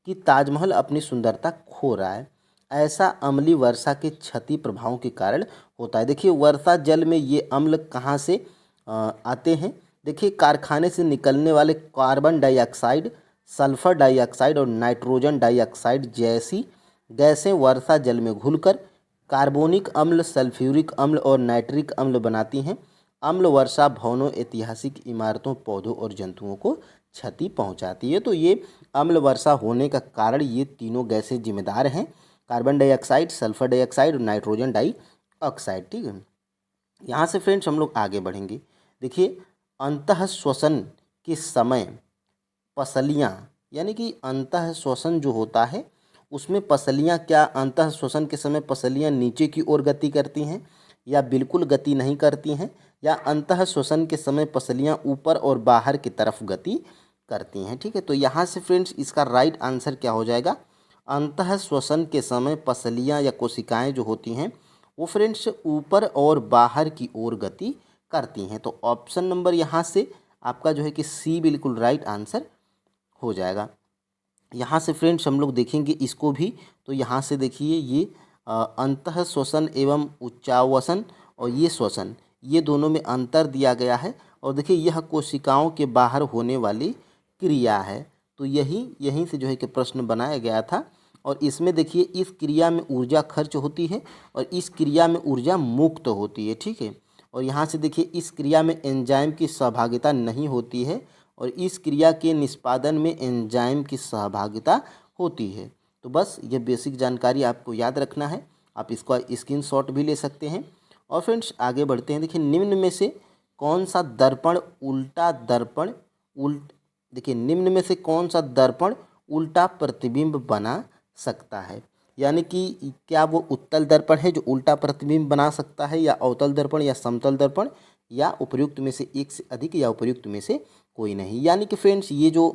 कि ताजमहल अपनी सुंदरता खो रहा है। ऐसा अम्लीय वर्षा के क्षति प्रभावों के कारण होता है। देखिए, वर्षा जल में ये अम्ल कहाँ से आते हैं? देखिए, कारखाने से निकलने वाले कार्बन डाइऑक्साइड, सल्फर डाइऑक्साइड और नाइट्रोजन डाइऑक्साइड जैसी गैसें वर्षा जल में घुलकर कार्बोनिक अम्ल, सल्फ्यूरिक अम्ल और नाइट्रिक अम्ल बनाती हैं। अम्ल वर्षा भवनों, ऐतिहासिक इमारतों, पौधों और जंतुओं को क्षति पहुंचाती है। तो ये अम्ल वर्षा होने का कारण ये तीनों गैसें जिम्मेदार हैं, कार्बन डाइऑक्साइड, सल्फर डाइऑक्साइड और नाइट्रोजन डाइऑक्साइड। ठीक है, यहाँ से फ्रेंड्स हम लोग आगे बढ़ेंगे। देखिए, अंतः श्वसन के समय पसलियाँ, यानी कि अंतः श्वसन जो होता है उसमें पसलियाँ, क्या अंतः श्वसन के समय पसलियाँ नीचे की ओर गति करती हैं या बिल्कुल गति नहीं करती हैं, या अंतः श्वसन के समय पसलियाँ ऊपर और बाहर की तरफ गति करती हैं? ठीक है, तो यहाँ से फ्रेंड्स इसका राइट आंसर क्या हो जाएगा? अंतः श्वसन के समय पसलियाँ या कोशिकाएं जो होती हैं वो फ्रेंड्स ऊपर और बाहर की ओर गति करती हैं। तो ऑप्शन नंबर यहाँ से आपका जो है कि सी बिल्कुल राइट आंसर हो जाएगा। यहाँ से फ्रेंड्स हम लोग देखेंगे इसको भी। तो यहाँ से देखिए, ये अंतः श्वसन एवं उच्चावसन और ये श्वसन, ये दोनों में अंतर दिया गया है। और देखिए, यह कोशिकाओं के बाहर होने वाली क्रिया है। तो यहीं से जो है कि प्रश्न बनाया गया था। और इसमें देखिए, इस क्रिया में ऊर्जा खर्च होती है और इस क्रिया में ऊर्जा मुक्त होती है। ठीक है, और यहाँ से देखिए, इस क्रिया में एंजाइम की सहभागिता नहीं होती है और इस क्रिया के निष्पादन में एंजाइम की सहभागिता होती है। तो बस ये बेसिक जानकारी आपको याद रखना है, आप इसका स्क्रीनशॉट भी ले सकते हैं। और फ्रेंड्स आगे बढ़ते हैं। देखिए, निम्न में से कौन सा दर्पण देखिए, निम्न में से कौन सा दर्पण उल्टा प्रतिबिंब बना सकता है? यानी कि क्या वो उत्तल दर्पण है जो उल्टा प्रतिबिंब बना सकता है, या अवतल दर्पण, या समतल दर्पण, या उपर्युक्त में से एक से अधिक, या उपर्युक्त में से कोई नहीं? यानी कि फ्रेंड्स ये जो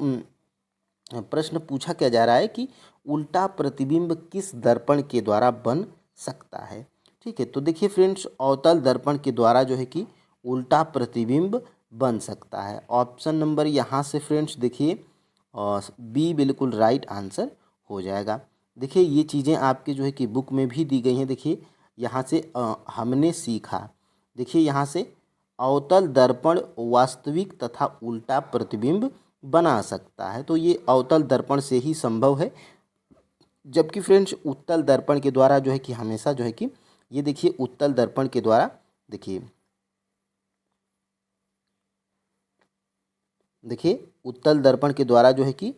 प्रश्न पूछा क्या जा रहा है कि उल्टा प्रतिबिंब किस दर्पण के द्वारा बन सकता है? ठीक है, तो देखिए फ्रेंड्स, अवतल दर्पण के द्वारा जो है कि उल्टा प्रतिबिंब बन सकता है। ऑप्शन नंबर यहाँ से फ्रेंड्स देखिए बी बिल्कुल राइट आंसर हो जाएगा। देखिए, ये चीज़ें आपके जो है कि बुक में भी दी गई हैं। देखिए, यहाँ से हमने सीखा, देखिए यहाँ से अवतल दर्पण वास्तविक तथा उल्टा प्रतिबिंब बना सकता है। तो ये अवतल दर्पण से ही संभव है, जबकि फ्रेंड्स उत्तल दर्पण के द्वारा जो है कि हमेशा जो है कि ये देखिए, उत्तल दर्पण के द्वारा देखिए उत्तल दर्पण के द्वारा जो है कि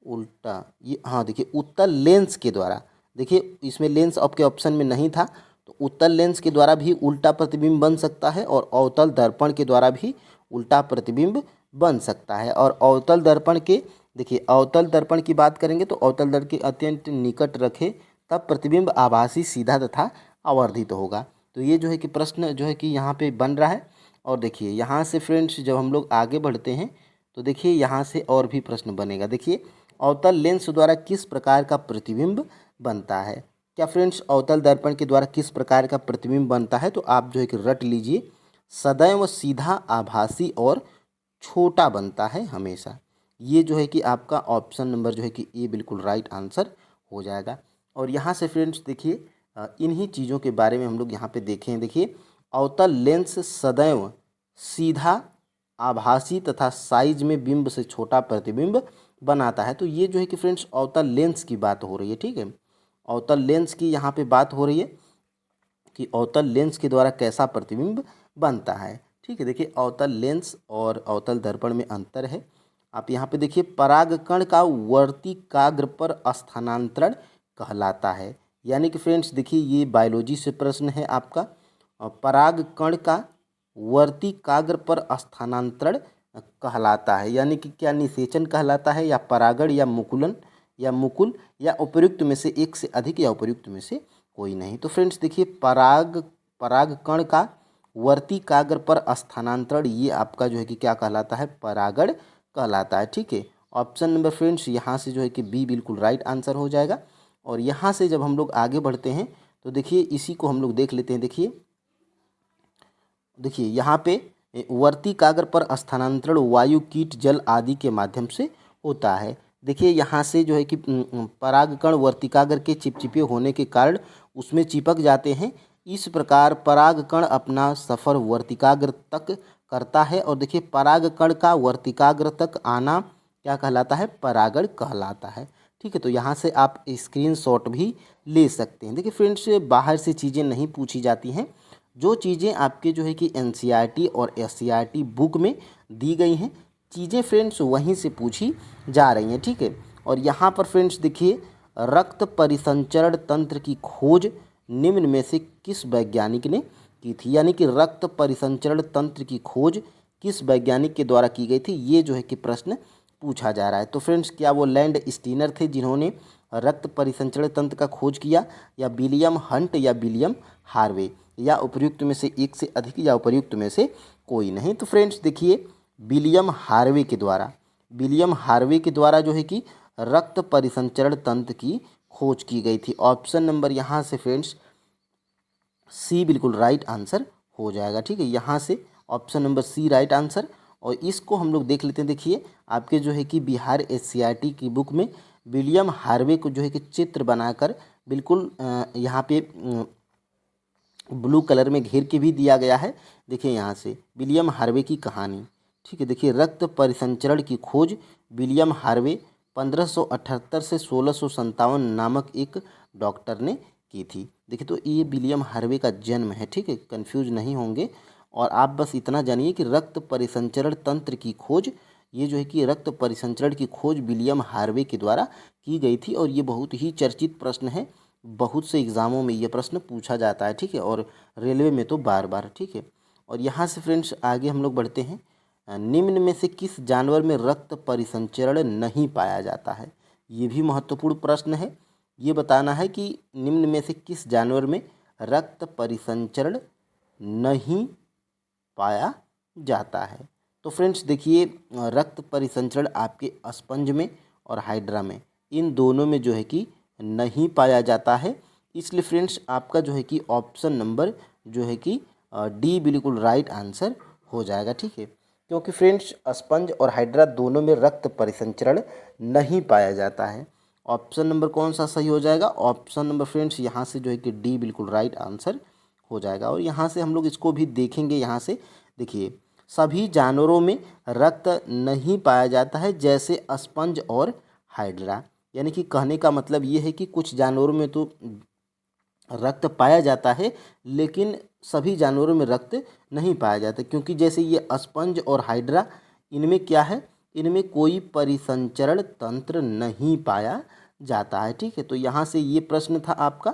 उल्टा, ये हाँ देखिए, उत्तल लेंस के द्वारा, देखिए इसमें लेंस आपके ऑप्शन में नहीं था, तो उत्तल लेंस के द्वारा भी उल्टा प्रतिबिंब बन सकता है और अवतल दर्पण के द्वारा भी उल्टा प्रतिबिंब बन सकता है। और अवतल दर्पण के देखिए, अवतल दर्पण की बात करेंगे तो अवतल दर्पण के अत्यंत निकट रखे तब प्रतिबिंब आभासी, सीधा तथा आवर्धित होगा। तो ये जो है कि प्रश्न जो है कि यहाँ पे बन रहा है। और देखिए यहाँ से फ्रेंड्स जब हम लोग आगे बढ़ते हैं तो देखिए यहाँ से और भी प्रश्न बनेगा। देखिए अवतल लेंस द्वारा किस प्रकार का प्रतिबिंब बनता है? क्या फ्रेंड्स अवतल दर्पण के द्वारा किस प्रकार का प्रतिबिंब बनता है? तो आप जो है कि रट लीजिए, सदैव सीधा, आभासी और छोटा बनता है हमेशा। ये जो है कि आपका ऑप्शन नंबर जो है कि ए बिल्कुल राइट आंसर हो जाएगा। और यहाँ से फ्रेंड्स देखिए इन्हीं चीज़ों के बारे में हम लोग यहाँ पे देखें। देखिए अवतल लेंस सदैव सीधा, आभासी तथा साइज में बिंब से छोटा प्रतिबिंब बनाता है। तो ये जो है कि फ्रेंड्स अवतल लेंस की बात हो रही है, ठीक है। अवतल लेंस की यहाँ पे बात हो रही है कि अवतल लेंस के द्वारा कैसा प्रतिबिंब बनता है, ठीक है। देखिए अवतल लेंस और अवतल दर्पण में अंतर है। आप यहाँ पे देखिए परागकण का वर्तिकाग्र पर स्थानांतरण कहलाता है। यानी कि फ्रेंड्स देखिए ये बायोलॉजी से प्रश्न है आपका। परागकण का वर्तिकाग्र पर स्थानांतरण कहलाता है, यानी कि क्या निषेचन कहलाता है, या परागण, या मुकुलन, या मुकुल, या उपर्युक्त में से एक से अधिक, या उपर्युक्त में से कोई नहीं। तो फ्रेंड्स देखिए परागकण का वर्तिकाग्र पर स्थानांतरण ये आपका जो है कि क्या कहलाता है? परागण कहलाता है, ठीक है। ऑप्शन नंबर फ्रेंड्स यहाँ से जो है कि बी बिल्कुल राइट आंसर हो जाएगा। और यहाँ से जब हम लोग आगे बढ़ते हैं तो देखिए इसी को हम लोग देख लेते हैं। देखिए यहाँ पे वर्तिकाग्र पर स्थानांतरण वायु, कीट, जल आदि के माध्यम से होता है। देखिए यहाँ से जो है कि परागकण वर्तिकाग्र के चिपचिपे होने के कारण उसमें चिपक जाते हैं। इस प्रकार परागकण अपना सफ़र वर्तिकाग्र तक करता है। और देखिए परागकण का वर्तिकाग्र तक आना क्या कहलाता है? परागण कहलाता है, ठीक है। तो यहाँ से आप स्क्रीनशॉट भी ले सकते हैं। देखिए फ्रेंड्स बाहर से चीज़ें नहीं पूछी जाती हैं, जो चीज़ें आपके जो है कि एनसीईआरटी और एससीईआरटी बुक में दी गई हैं चीज़ें फ्रेंड्स वहीं से पूछी जा रही हैं, ठीक है। और यहाँ पर फ्रेंड्स देखिए रक्त परिसंचरण तंत्र की खोज निम्न में से किस वैज्ञानिक ने की थी? यानी कि रक्त परिसंचरण तंत्र की खोज किस वैज्ञानिक के द्वारा की गई थी? ये जो है कि प्रश्न पूछा जा रहा है। तो फ्रेंड्स क्या वो लैंड स्टीनर थे जिन्होंने रक्त परिसंचरण तंत्र का खोज किया, या विलियम हंट, या विलियम हार्वे, या उपर्युक्त में से एक से अधिक, या उपर्युक्त में से कोई नहीं? तो फ्रेंड्स देखिए विलियम हार्वे के द्वारा जो है कि रक्त परिसंचरण तंत्र की खोज की गई थी। ऑप्शन नंबर यहाँ से फ्रेंड्स सी बिल्कुल राइट आंसर हो जाएगा, ठीक है। यहाँ से option number C right answer. और इसको हम लोग देख लेते हैं। देखिए आपके जो है कि बिहार एससीईआरटी की बुक में विलियम हार्वे को जो है कि चित्र बनाकर बिल्कुल यहाँ पे ब्लू कलर में घेर के भी दिया गया है। देखिए यहाँ से विलियम हार्वे की कहानी, ठीक है। देखिए रक्त परिसंचरण की खोज विलियम हार्वे 1578 से 1657 नामक एक डॉक्टर ने की थी। देखिए तो ये विलियम हार्वे का जन्म है, ठीक है, कंफ्यूज नहीं होंगे। और आप बस इतना जानिए कि रक्त परिसंचरण तंत्र की खोज, ये जो है कि रक्त परिसंचरण की खोज विलियम हार्वे के द्वारा की गई थी। और ये बहुत ही चर्चित प्रश्न है, बहुत से एग्ज़ामों में ये प्रश्न पूछा जाता है, ठीक है, और रेलवे में तो बार बार, ठीक है। और यहाँ से फ्रेंड्स आगे हम लोग बढ़ते हैं। निम्न में से किस जानवर में रक्त परिसंचरण नहीं पाया जाता है? ये भी महत्वपूर्ण प्रश्न है। ये बताना है कि निम्न में से किस जानवर में रक्त परिसंचरण नहीं पाया जाता है? तो फ्रेंड्स देखिए रक्त परिसंचरण आपके स्पंज में और हाइड्रा में, इन दोनों में जो है कि नहीं पाया जाता है। इसलिए फ्रेंड्स आपका जो है कि ऑप्शन नंबर जो है कि डी बिल्कुल राइट आंसर हो जाएगा, ठीक है। क्योंकि फ्रेंड्स स्पंज और हाइड्रा दोनों में रक्त परिसंचरण नहीं पाया जाता है। ऑप्शन नंबर कौन सा सही हो जाएगा? ऑप्शन नंबर फ्रेंड्स यहाँ से जो है कि डी बिल्कुल राइट आंसर हो जाएगा। और यहाँ से हम लोग इसको भी देखेंगे। यहाँ से देखिए सभी जानवरों में रक्त नहीं पाया जाता है, जैसे स्पंज और हाइड्रा। यानी कि कहने का मतलब ये है कि कुछ जानवरों में तो रक्त पाया जाता है, लेकिन सभी जानवरों में रक्त नहीं पाया जाता, क्योंकि जैसे ये स्पंज और हाइड्रा, इनमें क्या है? इनमें कोई परिसंचरण तंत्र नहीं पाया जाता है, ठीक है। तो यहाँ से ये प्रश्न था आपका,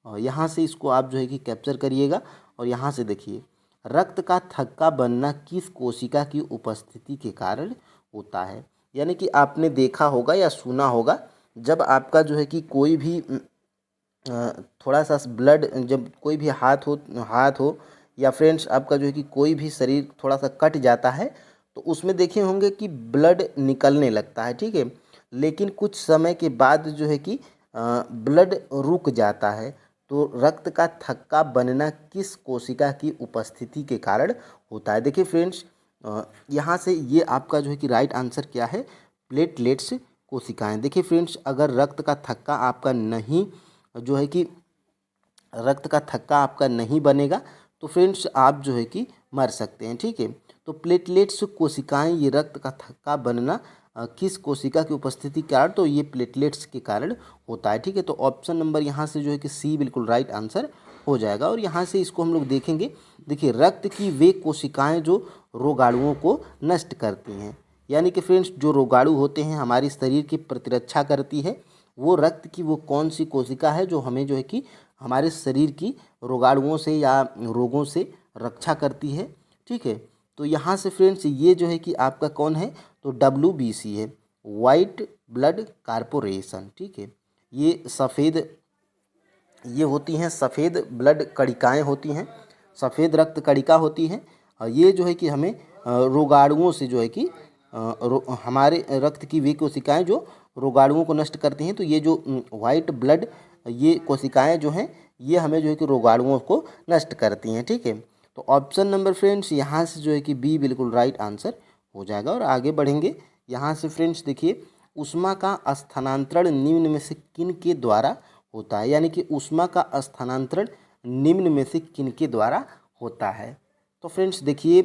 और यहाँ से इसको आप जो है कि कैप्चर करिएगा। और यहाँ से देखिए रक्त का थक्का बनना किस कोशिका की उपस्थिति के कारण होता है? यानी कि आपने देखा होगा या सुना होगा, जब आपका जो है कि कोई भी थोड़ा सा ब्लड, जब कोई भी हाथ हो या फ्रेंड्स आपका जो है कि कोई भी शरीर थोड़ा सा कट जाता है तो उसमें देखे होंगे कि ब्लड निकलने लगता है, ठीक है। लेकिन कुछ समय के बाद जो है कि ब्लड रुक जाता है। तो रक्त का थक्का बनना किस कोशिका की उपस्थिति के कारण होता है? देखिए फ्रेंड्स, यहाँ से ये आपका जो है कि राइट आंसर क्या है, प्लेटलेट्स कोशिकाएं। देखिए फ्रेंड्स, अगर रक्त का थक्का आपका नहीं जो है कि रक्त का थक्का आपका नहीं बनेगा तो फ्रेंड्स आप जो है कि मर सकते हैं, ठीक है। तो प्लेटलेट्स कोशिकाएं, ये रक्त का थक्का बनना किस कोशिका की उपस्थिति के कारण, तो ये प्लेटलेट्स के कारण होता है, ठीक है। तो ऑप्शन नंबर यहाँ से जो है कि सी बिल्कुल राइट आंसर हो जाएगा। और यहाँ से इसको हम लोग देखेंगे। देखिए, रक्त की वे कोशिकाएं जो रोगाणुओं को नष्ट करती हैं, यानी कि फ्रेंड्स जो रोगाणु होते हैं हमारे शरीर की प्रतिरक्षा करती है, वो रक्त की वो कौन सी कोशिका है जो हमें जो है कि हमारे शरीर की रोगाणुओं से या रोगों से रक्षा करती है, ठीक है। तो यहाँ से फ्रेंड्स ये जो है कि आपका कौन है, तो WBC है, वाइट ब्लड कारपोरेशन, ठीक है। ये सफ़ेद, ये होती हैं सफ़ेद ब्लड कणिकाएँ होती हैं, सफ़ेद रक्त कणिका होती हैं। और ये जो है कि हमें रोगाणुओं से जो है कि हमारे रक्त की वे कोशिकाएं जो रोगाणुओं को नष्ट करती हैं। तो ये जो वाइट ब्लड, ये कोशिकाएं जो हैं ये हमें जो है कि रोगाणुओं को नष्ट करती हैं, ठीक है। तो ऑप्शन नंबर फ्रेंड्स यहाँ से जो है कि बी बिल्कुल राइट आंसर हो जाएगा। और आगे बढ़ेंगे यहाँ से फ्रेंड्स, देखिए ऊष्मा का स्थानांतरण निम्न में से किन के द्वारा होता है, यानी कि ऊष्मा का स्थानांतरण निम्न में से किन के द्वारा होता है। तो फ्रेंड्स देखिए,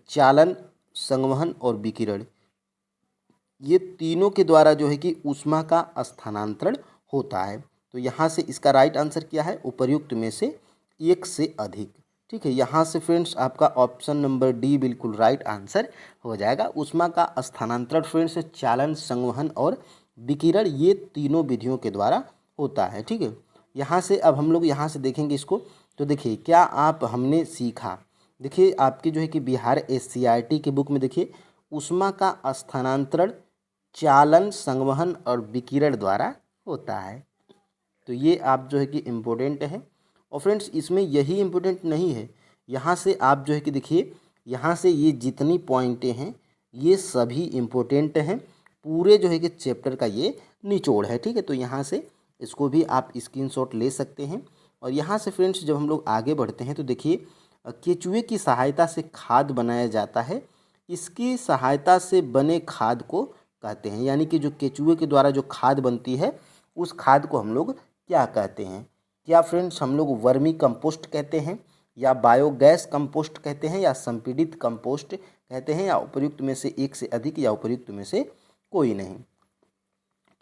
चालन, संवहन और विकिरण, ये तीनों के द्वारा जो है कि ऊष्मा का स्थानांतरण होता है। तो यहाँ से इसका राइट आंसर क्या है, उपर्युक्त में से एक से अधिक, ठीक है। यहाँ से फ्रेंड्स आपका ऑप्शन नंबर डी बिल्कुल राइट आंसर हो जाएगा। ऊष्मा का स्थानांतरण फ्रेंड्स चालन, संवहन और विकिरण, ये तीनों विधियों के द्वारा होता है, ठीक है। यहाँ से अब हम लोग यहाँ से देखेंगे इसको। तो देखिए, क्या आप हमने सीखा, देखिए आपकी जो है कि बिहार SCERT की बुक में देखिए ऊष्मा का स्थानांतरण चालन, संवहन और विकिरण द्वारा होता है। तो ये आप जो है कि इम्पोर्टेंट है। और फ्रेंड्स इसमें यही इम्पोर्टेंट नहीं है, यहाँ से आप जो है कि देखिए यहाँ से ये जितनी पॉइंटें हैं ये सभी इम्पोर्टेंट हैं, पूरे जो है कि चैप्टर का ये निचोड़ है, ठीक है। तो यहाँ से इसको भी आप स्क्रीनशॉट ले सकते हैं। और यहाँ से फ्रेंड्स जब हम लोग आगे बढ़ते हैं तो देखिए, केचुए की सहायता से खाद बनाया जाता है, इसकी सहायता से बने खाद को कहते हैं, यानी कि जो केचुए के द्वारा जो खाद बनती है उस खाद को हम लोग क्या कहते हैं? क्या फ्रेंड्स हम लोग वर्मी कंपोस्ट कहते हैं, या बायोगैस कंपोस्ट कहते हैं, या संपीड़ित कंपोस्ट कहते हैं, या उपर्युक्त में से एक से अधिक, या उपर्युक्त में से कोई नहीं।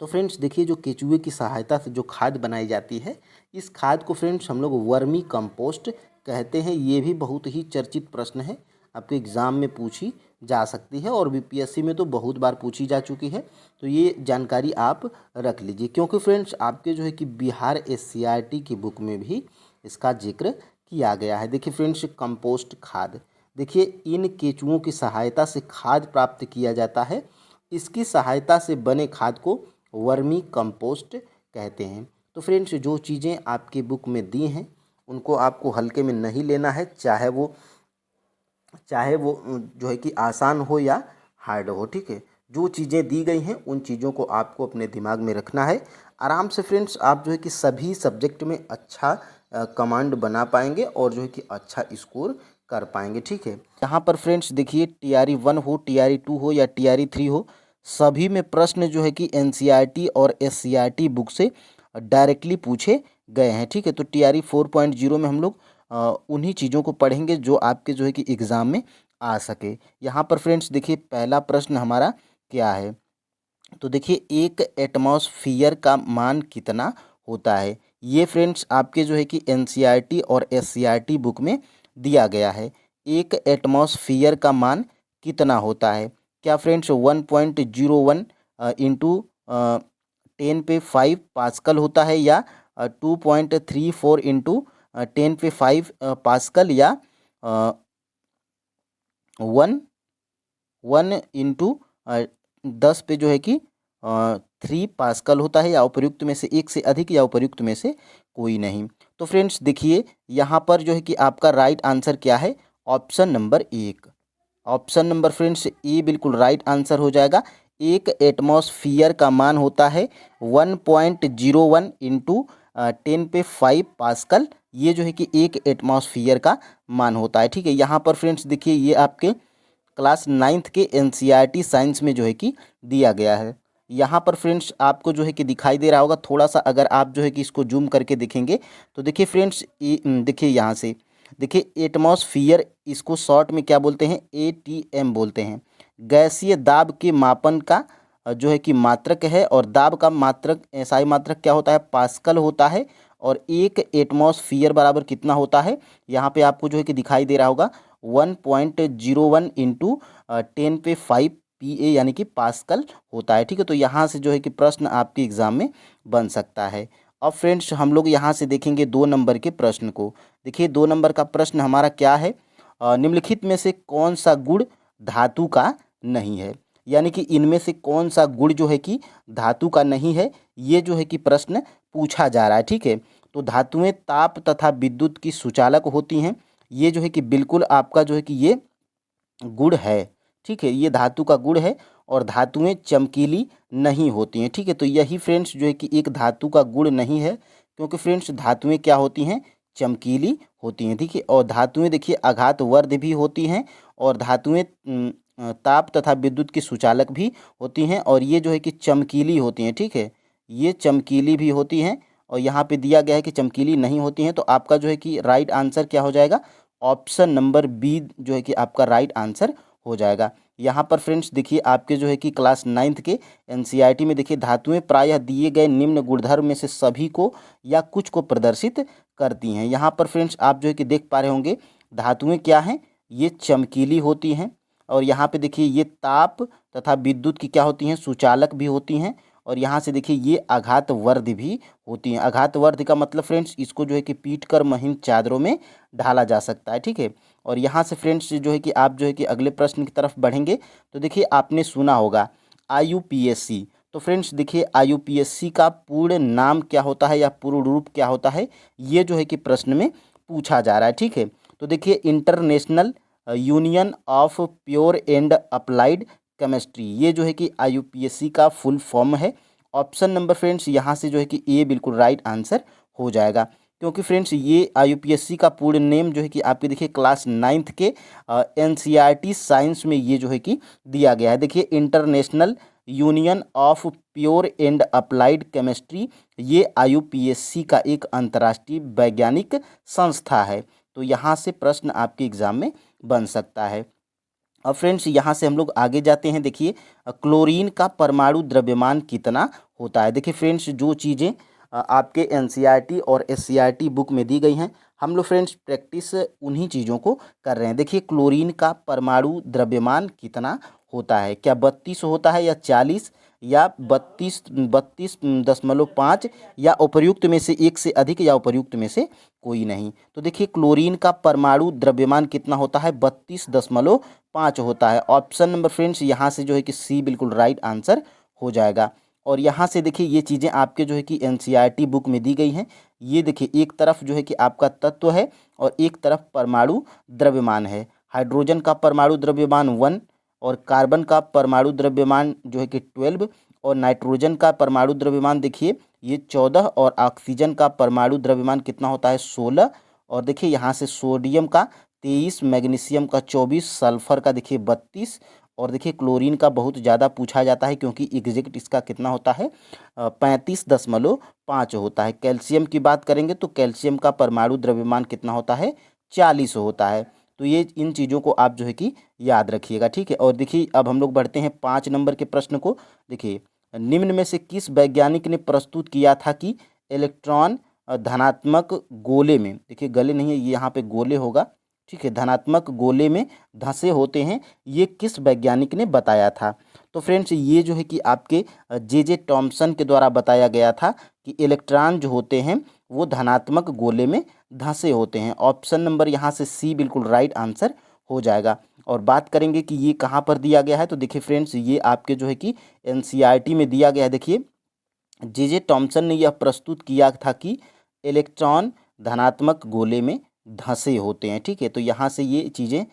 तो फ्रेंड्स देखिए, जो केचुए की सहायता से जो खाद बनाई जाती है, इस खाद को फ्रेंड्स हम लोग वर्मी कंपोस्ट कहते हैं। ये भी बहुत ही चर्चित प्रश्न है, आपके एग्ज़ाम में पूछी जा सकती है और BPSC में तो बहुत बार पूछी जा चुकी है। तो ये जानकारी आप रख लीजिए, क्योंकि फ्रेंड्स आपके जो है कि बिहार SCERT की बुक में भी इसका जिक्र किया गया है। देखिए फ्रेंड्स, कंपोस्ट खाद, देखिए इन केचुओं की सहायता से खाद प्राप्त किया जाता है, इसकी सहायता से बने खाद को वर्मी कंपोस्ट कहते हैं। तो फ्रेंड्स जो चीज़ें आपकी बुक में दी हैं उनको आपको हल्के में नहीं लेना है, चाहे वो जो है कि आसान हो या हार्ड हो, ठीक है। जो चीज़ें दी गई हैं उन चीज़ों को आपको अपने दिमाग में रखना है। आराम से फ्रेंड्स आप जो है कि सभी सब्जेक्ट में अच्छा कमांड बना पाएंगे और जो है कि अच्छा स्कोर कर पाएंगे, ठीक है। यहाँ पर फ्रेंड्स देखिए, TRE 1 हो, TRE 2 हो या TRE 3 हो, सभी में प्रश्न जो है कि NCERT और SCERT बुक से डायरेक्टली पूछे गए हैं, ठीक है। तो TRE 4.0 में हम लोग उन्हीं चीज़ों को पढ़ेंगे जो आपके जो है कि एग्ज़ाम में आ सके। यहाँ पर फ्रेंड्स देखिए, पहला प्रश्न हमारा क्या है, तो देखिए एक एटमॉस्फियर का मान कितना होता है। ये फ्रेंड्स आपके जो है कि NCERT और SCERT बुक में दिया गया है। एक एटमॉस्फियर का मान कितना होता है? क्या फ्रेंड्स 1.01 इंटू 10⁵ पास्कल होता है, या 2.34 इंटू 10⁵ पास्कल, या 1 इंटू 10 पे जो है कि 3 पास्कल होता है, या उपर्युक्त में से एक से अधिक या उपर्युक्त में से कोई नहीं। तो फ्रेंड्स देखिए यहाँ पर जो है कि आपका राइट आंसर क्या है, option number 1। Option number friends A बिल्कुल राइट आंसर हो जाएगा। एक एटमॉस्फियर का मान होता है 1.01 इंटू 10⁵ पास्कल। ये जो है कि एक एटमॉस्फियर का मान होता है। ठीक है, यहाँ पर फ्रेंड्स देखिए ये आपके क्लास 9th के एनसीईआरटी साइंस में जो है कि दिया गया है। यहाँ पर फ्रेंड्स आपको जो है कि दिखाई दे रहा होगा, थोड़ा सा अगर आप जो है कि इसको जूम करके देखेंगे तो देखिए फ्रेंड्स देखिए यहाँ से देखिए एटमॉस्फियर, इसको शॉर्ट में क्या बोलते हैं, एटीएम बोलते हैं। गैसीय दाब के मापन का जो है कि मात्रक है, और दाब का मात्रक एसआई मात्रक क्या होता है, पास्कल होता है। और एक एटमॉस्फियर बराबर कितना होता है, यहाँ पे आपको जो है कि दिखाई दे रहा होगा 1.01 इंटू 10⁵ PA यानी कि पास्कल होता है। ठीक है, तो यहाँ से जो है कि प्रश्न आपके एग्जाम में बन सकता है। अब फ्रेंड्स हम लोग यहाँ से देखेंगे 2 नंबर के प्रश्न को। देखिए 2 नंबर का प्रश्न हमारा क्या है, निम्नलिखित में से कौन सा गुण धातु का नहीं है, यानी कि इनमें से कौन सा गुण जो है कि धातु का नहीं है, ये जो है कि प्रश्न पूछा जा रहा है। ठीक है, तो धातुएं ताप तथा विद्युत की सुचालक होती हैं, ये जो है कि बिल्कुल आपका जो है कि ये गुण है। ठीक है, ये धातु का गुण है। और धातुएं चमकीली नहीं होती हैं। ठीक है, तो यही फ्रेंड्स जो है कि एक धातु का गुण नहीं है, क्योंकि फ्रेंड्स धातुएं क्या होती हैं, चमकीली होती हैं। ठीक है, और धातुएं देखिए आघातवर्ध भी होती हैं, और धातुएं ताप तथा विद्युत की सुचालक भी होती हैं, और ये जो है कि चमकीली होती हैं। ठीक है, ये चमकीली भी होती हैं, और यहाँ पे दिया गया है कि चमकीली नहीं होती हैं। तो आपका जो है कि राइट आंसर क्या हो जाएगा, ऑप्शन नंबर बी जो है कि आपका राइट आंसर हो जाएगा। यहाँ पर फ्रेंड्स देखिए आपके जो है कि क्लास 9th के एनसीईआरटी में देखिए धातुएं प्रायः दिए गए निम्न गुणधर्म में से सभी को या कुछ को प्रदर्शित करती हैं। यहाँ पर फ्रेंड्स आप जो है कि देख पा रहे होंगे धातुएं क्या हैं, ये चमकीली होती हैं। और यहाँ पे देखिए ये ताप तथा विद्युत की क्या होती हैं, सुचालक भी होती हैं। और यहाँ से देखिए ये आघातवर्ध भी होती हैं। आघातवर्ध का मतलब फ्रेंड्स इसको जो है कि पीट कर महीन चादरों में ढाला जा सकता है। ठीक है, और यहाँ से फ्रेंड्स जो है कि आप जो है कि अगले प्रश्न की तरफ बढ़ेंगे तो देखिए आपने सुना होगा आईयूपीएससी। तो फ्रेंड्स देखिए आईयूपीएससी का पूर्ण नाम क्या होता है या पूर्ण रूप क्या होता है, ये जो है कि प्रश्न में पूछा जा रहा है। ठीक है, तो देखिए international union of pure and applied chemistry, ये जो है कि आईयूपीएससी का फुल फॉर्म है। ऑप्शन नंबर फ्रेंड्स यहाँ से जो है कि ए बिल्कुल राइट आंसर हो जाएगा, क्योंकि फ्रेंड्स ये आईयूपीएससी का पूर्ण नेम जो है कि आपके देखिए क्लास 9th के एनसीईआरटी साइंस में ये जो है कि दिया गया है। देखिए international union of pure and applied chemistry, ये आईयूपीएससी का एक अंतर्राष्ट्रीय वैज्ञानिक संस्था है। तो यहाँ से प्रश्न आपके एग्जाम में बन सकता है। अब फ्रेंड्स यहाँ से हम लोग आगे जाते हैं। देखिए क्लोरीन का परमाणु द्रव्यमान कितना होता है। देखिए फ्रेंड्स जो चीज़ें आपके एनसीईआरटी और एससीईआरटी बुक में दी गई हैं, हम लोग फ्रेंड्स प्रैक्टिस उन्हीं चीज़ों को कर रहे हैं। देखिए क्लोरीन का परमाणु द्रव्यमान कितना होता है, क्या 32 होता है, या 40, या 32.5, या उपर्युक्त में से एक से अधिक, या उपर्युक्त में से कोई नहीं। तो देखिए क्लोरीन का परमाणु द्रव्यमान कितना होता है, 32.5 होता है। ऑप्शन नंबर फ्रेंड्स यहाँ से जो है कि सी बिल्कुल राइट आंसर हो जाएगा। और यहाँ से देखिए ये चीज़ें आपके जो है कि एनसीईआरटी बुक में दी गई हैं। ये देखिए एक तरफ जो है कि आपका तत्व है, और एक तरफ परमाणु द्रव्यमान है। हाइड्रोजन का परमाणु द्रव्यमान 1, और कार्बन का परमाणु द्रव्यमान जो है कि 12, और नाइट्रोजन का परमाणु द्रव्यमान देखिए ये 14, और ऑक्सीजन का परमाणु द्रव्यमान कितना होता है, 16। और देखिए यहाँ से सोडियम का 23, मैग्नीशियम का 24, सल्फर का देखिए 32। और देखिए क्लोरीन का बहुत ज़्यादा पूछा जाता है, क्योंकि एग्जैक्ट इसका कितना होता है, 35.5 होता है। कैल्शियम की बात करेंगे तो कैल्शियम का परमाणु द्रव्यमान कितना होता है, 40 होता है। तो ये इन चीज़ों को आप जो है कि याद रखिएगा। ठीक है, और देखिए अब हम लोग बढ़ते हैं 5 नंबर के प्रश्न को। देखिए निम्न में से किस वैज्ञानिक ने प्रस्तुत किया था कि इलेक्ट्रॉन धनात्मक गोले में, देखिए गले नहीं है, ये यहाँ पे गोले होगा। ठीक है, धनात्मक गोले में धंसे होते हैं, ये किस वैज्ञानिक ने बताया था। तो फ्रेंड्स ये जो है कि आपके जे टॉमसन के द्वारा बताया गया था कि इलेक्ट्रॉन जो होते हैं वो धनात्मक गोले में धंसे होते हैं। ऑप्शन नंबर यहाँ से सी बिल्कुल राइट आंसर हो जाएगा। और बात करेंगे कि ये कहाँ पर दिया गया है, तो देखिए फ्रेंड्स ये आपके जो है कि एनसीईआरटी में दिया गया है। देखिए जे टॉमसन ने यह प्रस्तुत किया था कि इलेक्ट्रॉन धनात्मक गोले में धंसे होते हैं। ठीक है, तो यहाँ से ये चीज़ें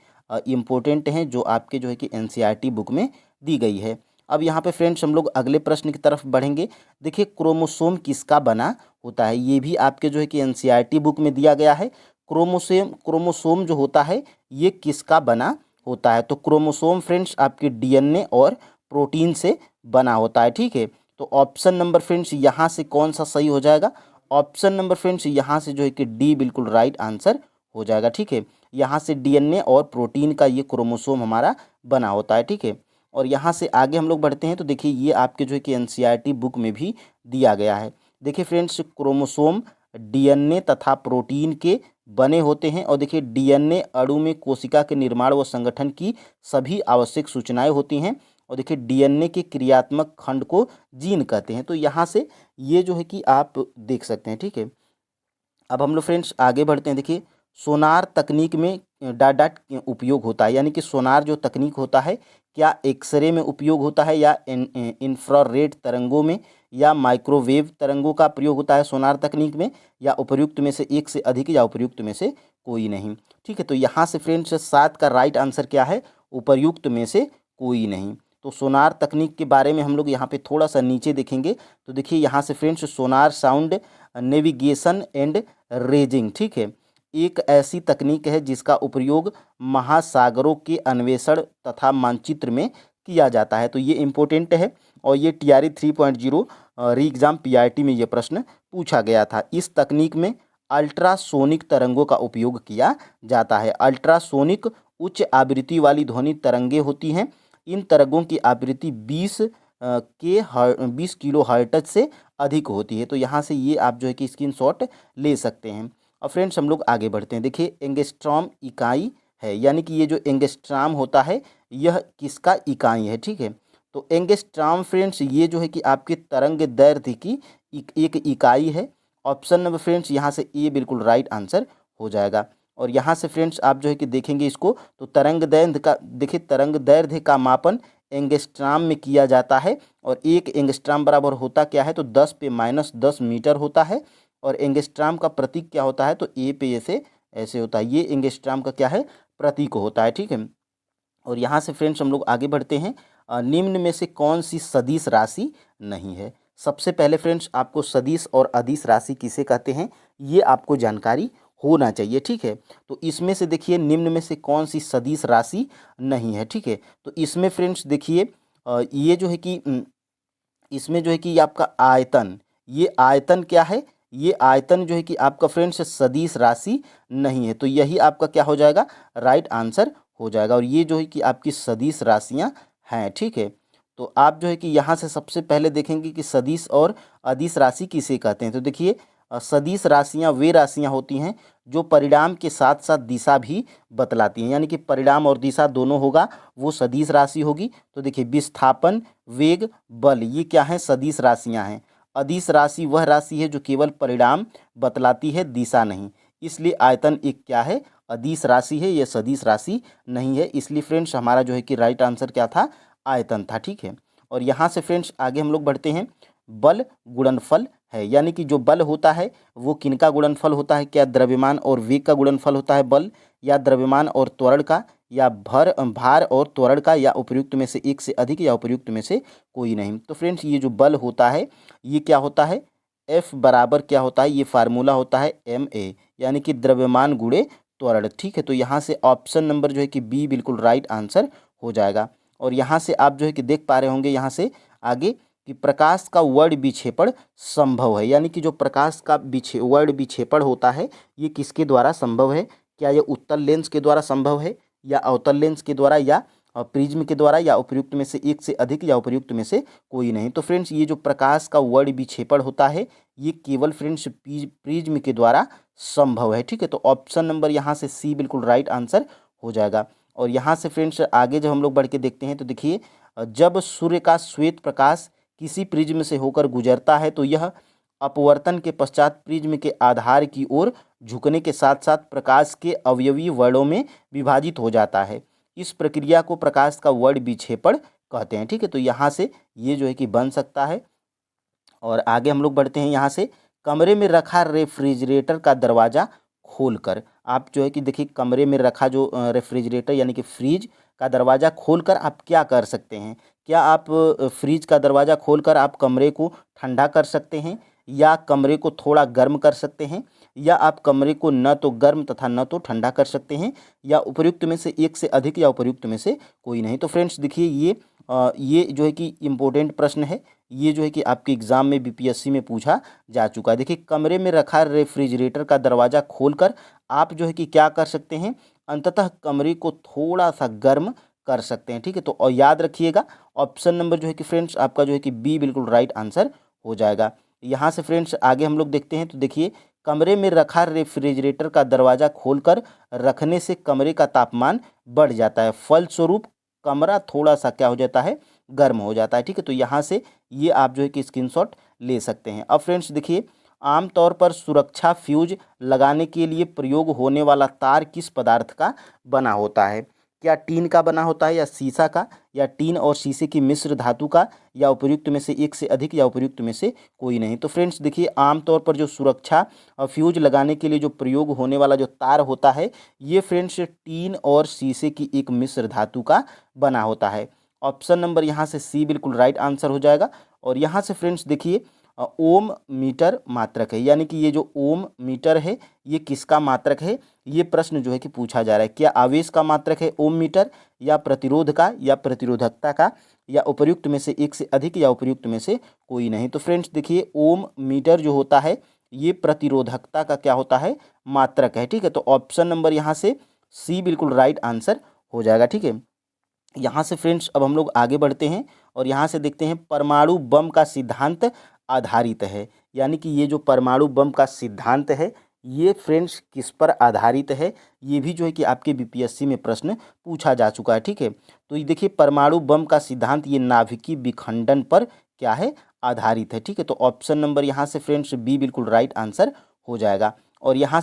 इम्पोर्टेंट हैं जो आपके जो है कि एनसीईआरटी बुक में दी गई है। अब यहाँ पे फ्रेंड्स हम लोग अगले प्रश्न की तरफ बढ़ेंगे। देखिए क्रोमोसोम किसका बना होता है, ये भी आपके जो है कि एनसीईआरटी बुक में दिया गया है। क्रोमोसोम जो होता है ये किसका बना होता है, तो क्रोमोसोम फ्रेंड्स आपके डीएनए और प्रोटीन से बना होता है। ठीक है, तो ऑप्शन नंबर फ्रेंड्स यहाँ से कौन सा सही हो जाएगा, ऑप्शन नंबर फ्रेंड्स यहाँ से जो है कि डी बिल्कुल राइट आंसर हो जाएगा। ठीक है, यहाँ से डीएनए और प्रोटीन का ये क्रोमोसोम हमारा बना होता है। ठीक है, और यहाँ से आगे हम लोग बढ़ते हैं तो देखिए ये आपके जो है कि एनसीईआरटी बुक में भी दिया गया है। देखिए फ्रेंड्स क्रोमोसोम डीएनए तथा प्रोटीन के बने होते हैं और देखिए डीएनए अणु में कोशिका के निर्माण व संगठन की सभी आवश्यक सूचनाएं होती हैं और देखिए डीएनए के क्रियात्मक खंड को जीन कहते हैं। तो यहाँ से ये जो है कि आप देख सकते हैं। ठीक है, अब हम लोग फ्रेंड्स आगे बढ़ते हैं। देखिए सोनार तकनीक में डाटा उपयोग होता है, यानी कि सोनार जो तकनीक होता है क्या एक्सरे में उपयोग होता है या इंफ्रारेड तरंगों में या माइक्रोवेव तरंगों का प्रयोग होता है सोनार तकनीक में, या उपर्युक्त में से एक से अधिक या उपर्युक्त में से कोई नहीं। ठीक है, तो यहाँ से फ्रेंड्स 7 का राइट आंसर क्या है, उपर्युक्त में से कोई नहीं। तो सोनार तकनीक के बारे में हम लोग यहाँ पे थोड़ा सा नीचे देखेंगे तो देखिए यहाँ से friends sonar sound navigation and raising, ठीक है, एक ऐसी तकनीक है जिसका उपयोग महासागरों के अन्वेषण तथा मानचित्र में किया जाता है। तो ये इम्पोर्टेंट है और ये TRE 3.0 री एग्जाम PRT में ये प्रश्न पूछा गया था। इस तकनीक में अल्ट्रासोनिक तरंगों का उपयोग किया जाता है। अल्ट्रासोनिक उच्च आवृत्ति वाली ध्वनि तरंगें होती हैं। इन तरंगों की आवृत्ति 20 किलो हर्ट्ज से अधिक होती है। तो यहाँ से ये आप जो है कि स्क्रीनशॉट ले सकते हैं। और फ्रेंड्स हम लोग आगे बढ़ते हैं। देखिए एंगस्ट्रॉम इकाई है, यानी कि ये जो एंगस्ट्रॉम होता है यह किसका इकाई है। ठीक है, तो एंगस्ट्रॉम फ्रेंड्स ये जो है कि आपके तरंग दैर्ध्य की एक इकाई है। ऑप्शन नंबर फ्रेंड्स यहाँ से ए बिल्कुल राइट आंसर हो जाएगा। और यहाँ से फ्रेंड्स आप जो है कि देखेंगे इसको तो तरंग दैर्ध्य का, देखिए तरंग दैर्ध्य का मापन एंगस्ट्रॉम में किया जाता है और एक एंगस्ट्रॉम बराबर होता क्या है, तो 10 पे -10 मीटर होता है। और एंगस्ट्रॉम का प्रतीक क्या होता है, तो ए पे ऐसे होता है। ये एंगस्ट्रॉम का क्या है, प्रतीक होता है। ठीक है, और यहाँ से फ्रेंड्स हम लोग आगे बढ़ते हैं। निम्न में से कौन सी सदिश राशि नहीं है। सबसे पहले फ्रेंड्स आपको सदिश और अदिश राशि किसे कहते हैं ये आपको जानकारी होना चाहिए। ठीक है, तो इसमें से देखिए निम्न में से कौन सी सदिश राशि नहीं है। ठीक है, तो इसमें फ्रेंड्स देखिए ये जो है कि इसमें जो है कि आपका आयतन, ये आयतन क्या है, ये आयतन जो है कि आपका फ्रेंड्स सदिश राशि नहीं है। तो यही आपका क्या हो जाएगा, राइट आंसर हो जाएगा। और ये जो है कि आपकी सदिश राशियाँ हैं। ठीक है, तो आप जो है कि यहाँ से सबसे पहले देखेंगे कि सदिश और अदिश राशि किसे कहते हैं। तो देखिए सदिश राशियाँ वे राशियाँ होती हैं जो परिणाम के साथ साथ दिशा भी बतलाती हैं, यानी कि परिणाम और दिशा दोनों होगा वो सदिश राशि होगी। तो देखिए विस्थापन, वेग, बल, ये क्या है, सदिश राशियाँ हैं। अदिश राशि वह राशि है जो केवल परिणाम बतलाती है, दिशा नहीं। इसलिए आयतन एक क्या है, अदिश राशि है, यह सदिश राशि नहीं है। इसलिए फ्रेंड्स हमारा जो है कि राइट आंसर क्या था, आयतन था। ठीक है, और यहाँ से फ्रेंड्स आगे हम लोग बढ़ते हैं। बल गुणनफल है, यानी कि जो बल होता है वो किनका गुणनफल होता है, क्या द्रव्यमान और वेग का गुणनफल होता है बल, या द्रव्यमान और त्वरण का, या भार और त्वरण का, या उपयुक्त में से एक से अधिक, या उपयुक्त में से कोई नहीं। तो फ्रेंड्स ये जो बल होता है ये क्या होता है, F बराबर क्या होता है, ये फार्मूला होता है ma, यानी कि द्रव्यमान गुणे त्वरण। ठीक है, तो यहाँ से ऑप्शन नंबर जो है कि बी बिल्कुल राइट आंसर हो जाएगा। और यहाँ से आप जो है कि देख पा रहे होंगे यहाँ से आगे कि प्रकाश का वर्ण विक्षेपण संभव है, यानी कि जो प्रकाश का वर्ण विक्षेपण होता है ये किसके द्वारा संभव है, क्या ये उत्तल लेंस के द्वारा संभव है, या अवतल लेंस के द्वारा, या प्रिज्म के द्वारा, या उपयुक्त में से एक से अधिक, या उपयुक्त में से कोई नहीं। तो फ्रेंड्स ये जो प्रकाश का वर्ण विक्षेपण होता है ये केवल फ्रेंड्स प्रिज्म के द्वारा संभव है। ठीक है, तो ऑप्शन नंबर यहाँ से सी बिल्कुल राइट आंसर हो जाएगा। और यहाँ से फ्रेंड्स आगे जब हम लोग बढ़ के देखते हैं तो देखिए जब सूर्य का श्वेत प्रकाश किसी प्रिज्म से होकर गुजरता है तो यह अपवर्तन के पश्चात प्रिज्म के आधार की ओर झुकने के साथ साथ प्रकाश के अवयवी वर्णों में विभाजित हो जाता है। इस प्रक्रिया को प्रकाश का वर्ड विक्षेपण कहते हैं। ठीक है, तो यहाँ से ये जो है कि बन सकता है। और आगे हम लोग बढ़ते हैं यहाँ से, कमरे में रखा रेफ्रिजरेटर का दरवाज़ा खोलकर। आप जो है कि देखिए कमरे में रखा जो रेफ्रिजरेटर यानी कि फ्रिज का दरवाज़ा खोलकर आप क्या कर सकते हैं? क्या आप फ्रिज का दरवाज़ा खोलकर आप कमरे को ठंडा कर सकते हैं, या कमरे को थोड़ा गर्म कर सकते हैं, या आप कमरे को न तो गर्म तथा न तो ठंडा कर सकते हैं, या उपयुक्त में से एक से अधिक, या उपयुक्त में से कोई नहीं। तो फ्रेंड्स देखिए ये जो है कि इम्पोर्टेंट प्रश्न है। ये जो है कि आपके एग्ज़ाम में बीपीएससी में पूछा जा चुका है। देखिए कमरे में रखा रेफ्रिजरेटर का दरवाज़ा खोलकर आप जो है कि क्या कर सकते हैं, अंततः कमरे को थोड़ा सा गर्म कर सकते हैं। ठीक है, तो और याद रखिएगा ऑप्शन नंबर जो है कि फ्रेंड्स आपका जो है कि बी बिल्कुल राइट आंसर हो जाएगा। यहाँ से फ्रेंड्स आगे हम लोग देखते हैं, तो देखिए कमरे में रखा रेफ्रिजरेटर का दरवाज़ा खोलकर रखने से कमरे का तापमान बढ़ जाता है, फलस्वरूप कमरा थोड़ा सा क्या हो जाता है, गर्म हो जाता है। ठीक है, तो यहाँ से ये आप जो है कि स्क्रीनशॉट ले सकते हैं। अब फ्रेंड्स देखिए, आमतौर पर सुरक्षा फ्यूज लगाने के लिए प्रयोग होने वाला तार किस पदार्थ का बना होता है? क्या टीन का बना होता है, या शीशा का, या टीन और शीशे की मिश्र धातु का, या उपयुक्त में से एक से अधिक, या उपयुक्त में से कोई नहीं? तो फ्रेंड्स देखिए आमतौर पर जो सुरक्षा फ्यूज लगाने के लिए जो प्रयोग होने वाला जो तार होता है, ये फ्रेंड्स टीन और शीशे की एक मिश्र धातु का बना होता है। ऑप्शन नंबर यहाँ से सी बिल्कुल राइट आंसर हो जाएगा। और यहाँ से फ्रेंड्स देखिए ओम मीटर मात्रक है, यानी कि ये जो ओम मीटर है ये किसका मात्रक है? ये प्रश्न जो है कि पूछा जा रहा है। क्या आवेश का मात्रक है ओम मीटर, या प्रतिरोध का, या प्रतिरोधकता का, या उपर्युक्त में से एक से अधिक, या उपर्युक्त में से कोई नहीं? तो फ्रेंड्स देखिए ओम मीटर जो होता है ये प्रतिरोधकता का क्या होता है, मात्रक है। ठीक है, तो ऑप्शन नंबर यहाँ से सी बिल्कुल राइट आंसर हो जाएगा। ठीक है, यहाँ से फ्रेंड्स अब हम लोग आगे बढ़ते हैं और यहाँ से देखते हैं परमाणु बम का सिद्धांत आधारित है, यानी कि ये जो परमाणु बम का सिद्धांत है ये फ्रेंड्स किस पर आधारित है? ये भी जो है कि आपके बीपीएससी में प्रश्न पूछा जा चुका है। ठीक है, तो ये देखिए परमाणु बम का सिद्धांत ये नाभिकीय विखंडन पर क्या है, आधारित है। ठीक है, तो ऑप्शन नंबर यहाँ से फ्रेंड्स बी बिल्कुल राइट आंसर हो जाएगा। और यहाँ